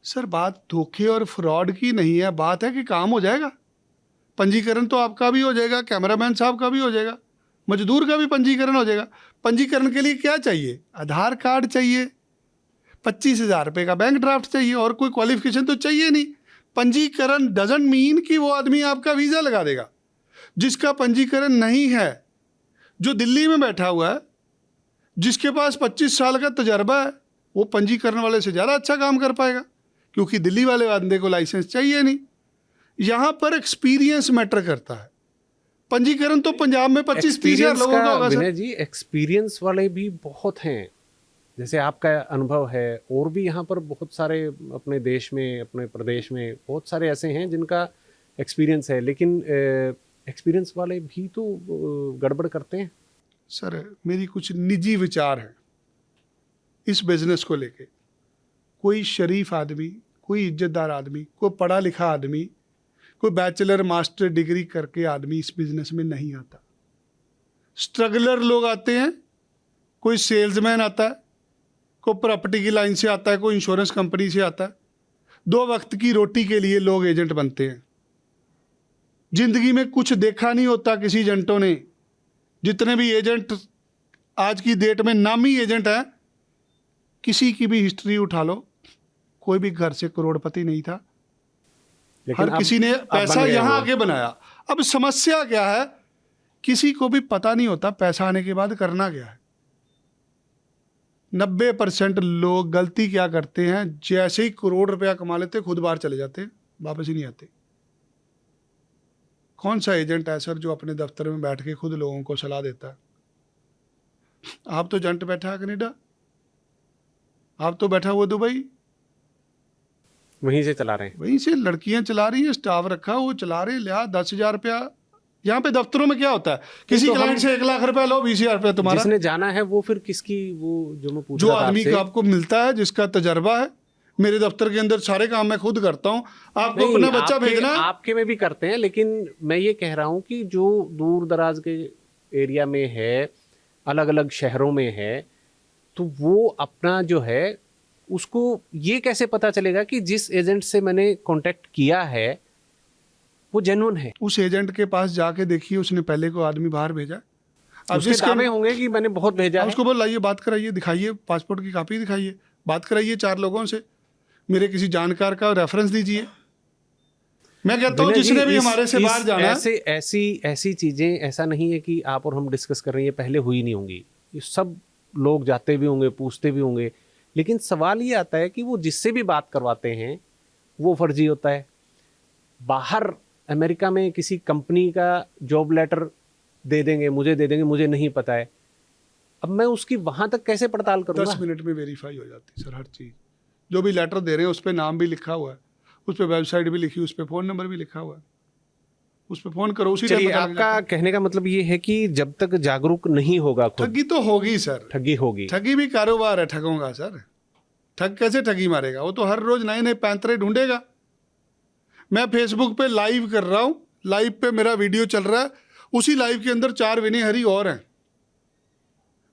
सर बात धोखे और फ्रॉड की नहीं है, बात है कि काम हो जाएगा। पंजीकरण तो आपका भी हो जाएगा, कैमरामैन साहब का भी हो जाएगा, मजदूर का भी पंजीकरण हो जाएगा। पंजीकरण के लिए क्या चाहिए? आधार कार्ड चाहिए, 25,000 रुपये का बैंक ड्राफ्ट चाहिए, और कोई क्वालिफिकेशन तो चाहिए नहीं। पंजीकरण डजंट मीन कि वो आदमी आपका वीज़ा लगा देगा। जिसका पंजीकरण नहीं है, जो दिल्ली में बैठा हुआ है, जिसके पास 25 साल का तजर्बा है, वो पंजीकरण वाले से ज़्यादा अच्छा काम कर पाएगा, क्योंकि दिल्ली वाले बंदे को लाइसेंस चाहिए नहीं। यहाँ पर एक्सपीरियंस मैटर करता है। पंजीकरण तो पंजाब में 25-30 हज़ार लोगों का होगा विनय सर। जी, एक्सपीरियंस वाले भी बहुत हैं, जैसे आपका अनुभव है, और भी यहाँ पर बहुत सारे अपने देश में, अपने प्रदेश में बहुत सारे ऐसे हैं जिनका एक्सपीरियंस है, लेकिन एक्सपीरियंस वाले भी तो गड़बड़ करते हैं। सर मेरी कुछ निजी विचार है इस बिजनेस को लेके। कोई शरीफ आदमी, कोई इज्जतदार आदमी, कोई पढ़ा लिखा आदमी, कोई बैचलर मास्टर डिग्री करके आदमी इस बिजनेस में नहीं आता। स्ट्रगलर लोग आते हैं, कोई सेल्समैन आता है, कोई प्रॉपर्टी की लाइन से आता है, कोई इंश्योरेंस कंपनी से आता है। 2 वक्त की रोटी के लिए लोग एजेंट बनते हैं। जिंदगी में कुछ देखा नहीं होता किसी एजेंटों ने। जितने भी एजेंट आज की डेट में नामी एजेंट हैं, किसी की भी हिस्ट्री उठा लो, कोई भी घर से करोड़पति नहीं था। हर किसी ने पैसा यहाँ आके बनाया। अब समस्या क्या है, किसी को भी पता नहीं होता पैसा आने के बाद करना क्या है। 90% लोग गलती क्या करते हैं, जैसे ही करोड़ रुपया कमा लेते खुद बाहर चले जाते हैं, वापस ही नहीं आते। कौन सा एजेंट है सर जो अपने दफ्तर में बैठ के खुद लोगों को सलाह देता है? आप तो एजेंट बैठा है कनाडा, आप तो बैठा हुआ दुबई, वहीं से चला रहे हैं, वहीं से लड़कियां चला रही हैं, स्टाफ रखा वो चला रहे, लिया 10,000 रुपया। यहाँ पे दफ्तरों में क्या होता है, किसी क्लाइंट से 1 लाख रुपया लो, 20,000 रुपया तुम्हारा। जिसने जाना है वो फिर किसकी, वो जो मैं पूछ जो रहा था आदमी आपसे, का आपको मिलता है, जिसका तजर्बा है। मेरे दफ्तर के अंदर सारे काम मैं खुद करता हूँ, आपको अपना बच्चा भेजना है। आपके में भी करते हैं, लेकिन मैं ये कह रहा हूँ कि जो दूर दराज के एरिया में है, अलग अलग शहरों में है, तो वो अपना जो है उसको ये कैसे पता चलेगा कि जिस एजेंट से मैंने कांटेक्ट किया है वो जेन्युइन है? उस एजेंट के पास जाके देखिए, उसने पहले को आदमी बाहर भेजा। अब उसके दावे होंगे कि मैंने बहुत भेजा है। उसको बोल लाइए, बात कराइए, दिखाइए, पासपोर्ट की कॉपी दिखाइए, बात कराइए 4 लोगों से, मेरे किसी जानकार का रेफरेंस दीजिए। मैं कहता हूँ जिसने भी हमारे से बाहर जाना है, ऐसी चीजें, ऐसा नहीं है कि आप और हम डिस्कस कर रहे हैं, ये पहले हुई नहीं होंगी, ये सब लोग जाते भी होंगे, पूछते भी होंगे, लेकिन सवाल ये आता है कि वो जिससे भी बात करवाते हैं वो फर्जी होता है। बाहर अमेरिका में किसी कंपनी का जॉब लेटर दे देंगे, मुझे दे देंगे, मुझे नहीं पता है, अब मैं उसकी वहां तक कैसे पड़ताल करूंगा? 10 मिनट में वेरीफाई हो जाती है सर हर चीज़। जो भी लेटर दे रहे हैं उस पर नाम भी लिखा हुआ है, उस पर वेबसाइट भी लिखी, उस पर फ़ोन नंबर भी लिखा हुआ है। उस पर फ़ोन करो, उसी चलिए, टाइम पता लग जाता आपका कहने का मतलब ये है कि जब तक जागरूक नहीं होगा है। खुद, ठगी तो होगी सर, ठगी होगी। ठगी भी कारोबार है ठगों का सर। ठग कैसे ठगी मारेगा? वो तो हर रोज नए नए पैंतरे ढूंढेगा। मैं फेसबुक पे लाइव कर रहा हूँ, लाइव पे मेरा वीडियो चल रहा है, उसी लाइव के अंदर 4 विनय हरी और हैं।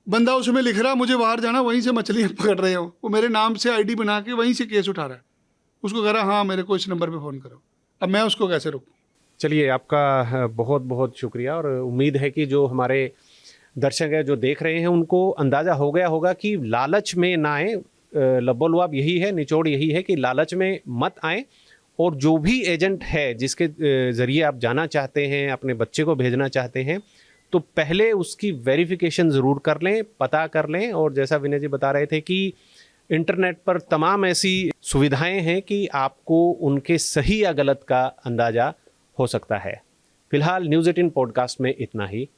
बंदा उसमें लिख रहा मुझे बाहर जाना, वहीं से मछलियाँ पकड़ रहे हो, वो मेरे नाम से आईडी बना के वहीं से केस उठा रहा है। उसको कह रहा हाँ मेरे को इस नंबर पे फ़ोन करो। अब मैं उसको कैसे रोकूँ? चलिए, आपका बहुत बहुत शुक्रिया, और उम्मीद है कि जो हमारे दर्शक हैं जो देख रहे हैं उनको अंदाज़ा हो गया होगा कि लालच में ना आए। लबोलवाब यही है, निचोड़ यही है कि लालच में मत आए, और जो भी एजेंट है जिसके ज़रिए आप जाना चाहते हैं, अपने बच्चे को भेजना चाहते हैं, तो पहले उसकी वेरिफिकेशन ज़रूर कर लें, पता कर लें। और जैसा विनय जी बता रहे थे कि इंटरनेट पर तमाम ऐसी सुविधाएं हैं कि आपको उनके सही या गलत का अंदाज़ा हो सकता है। फिलहाल न्यूज़ 18 पॉडकास्ट में इतना ही।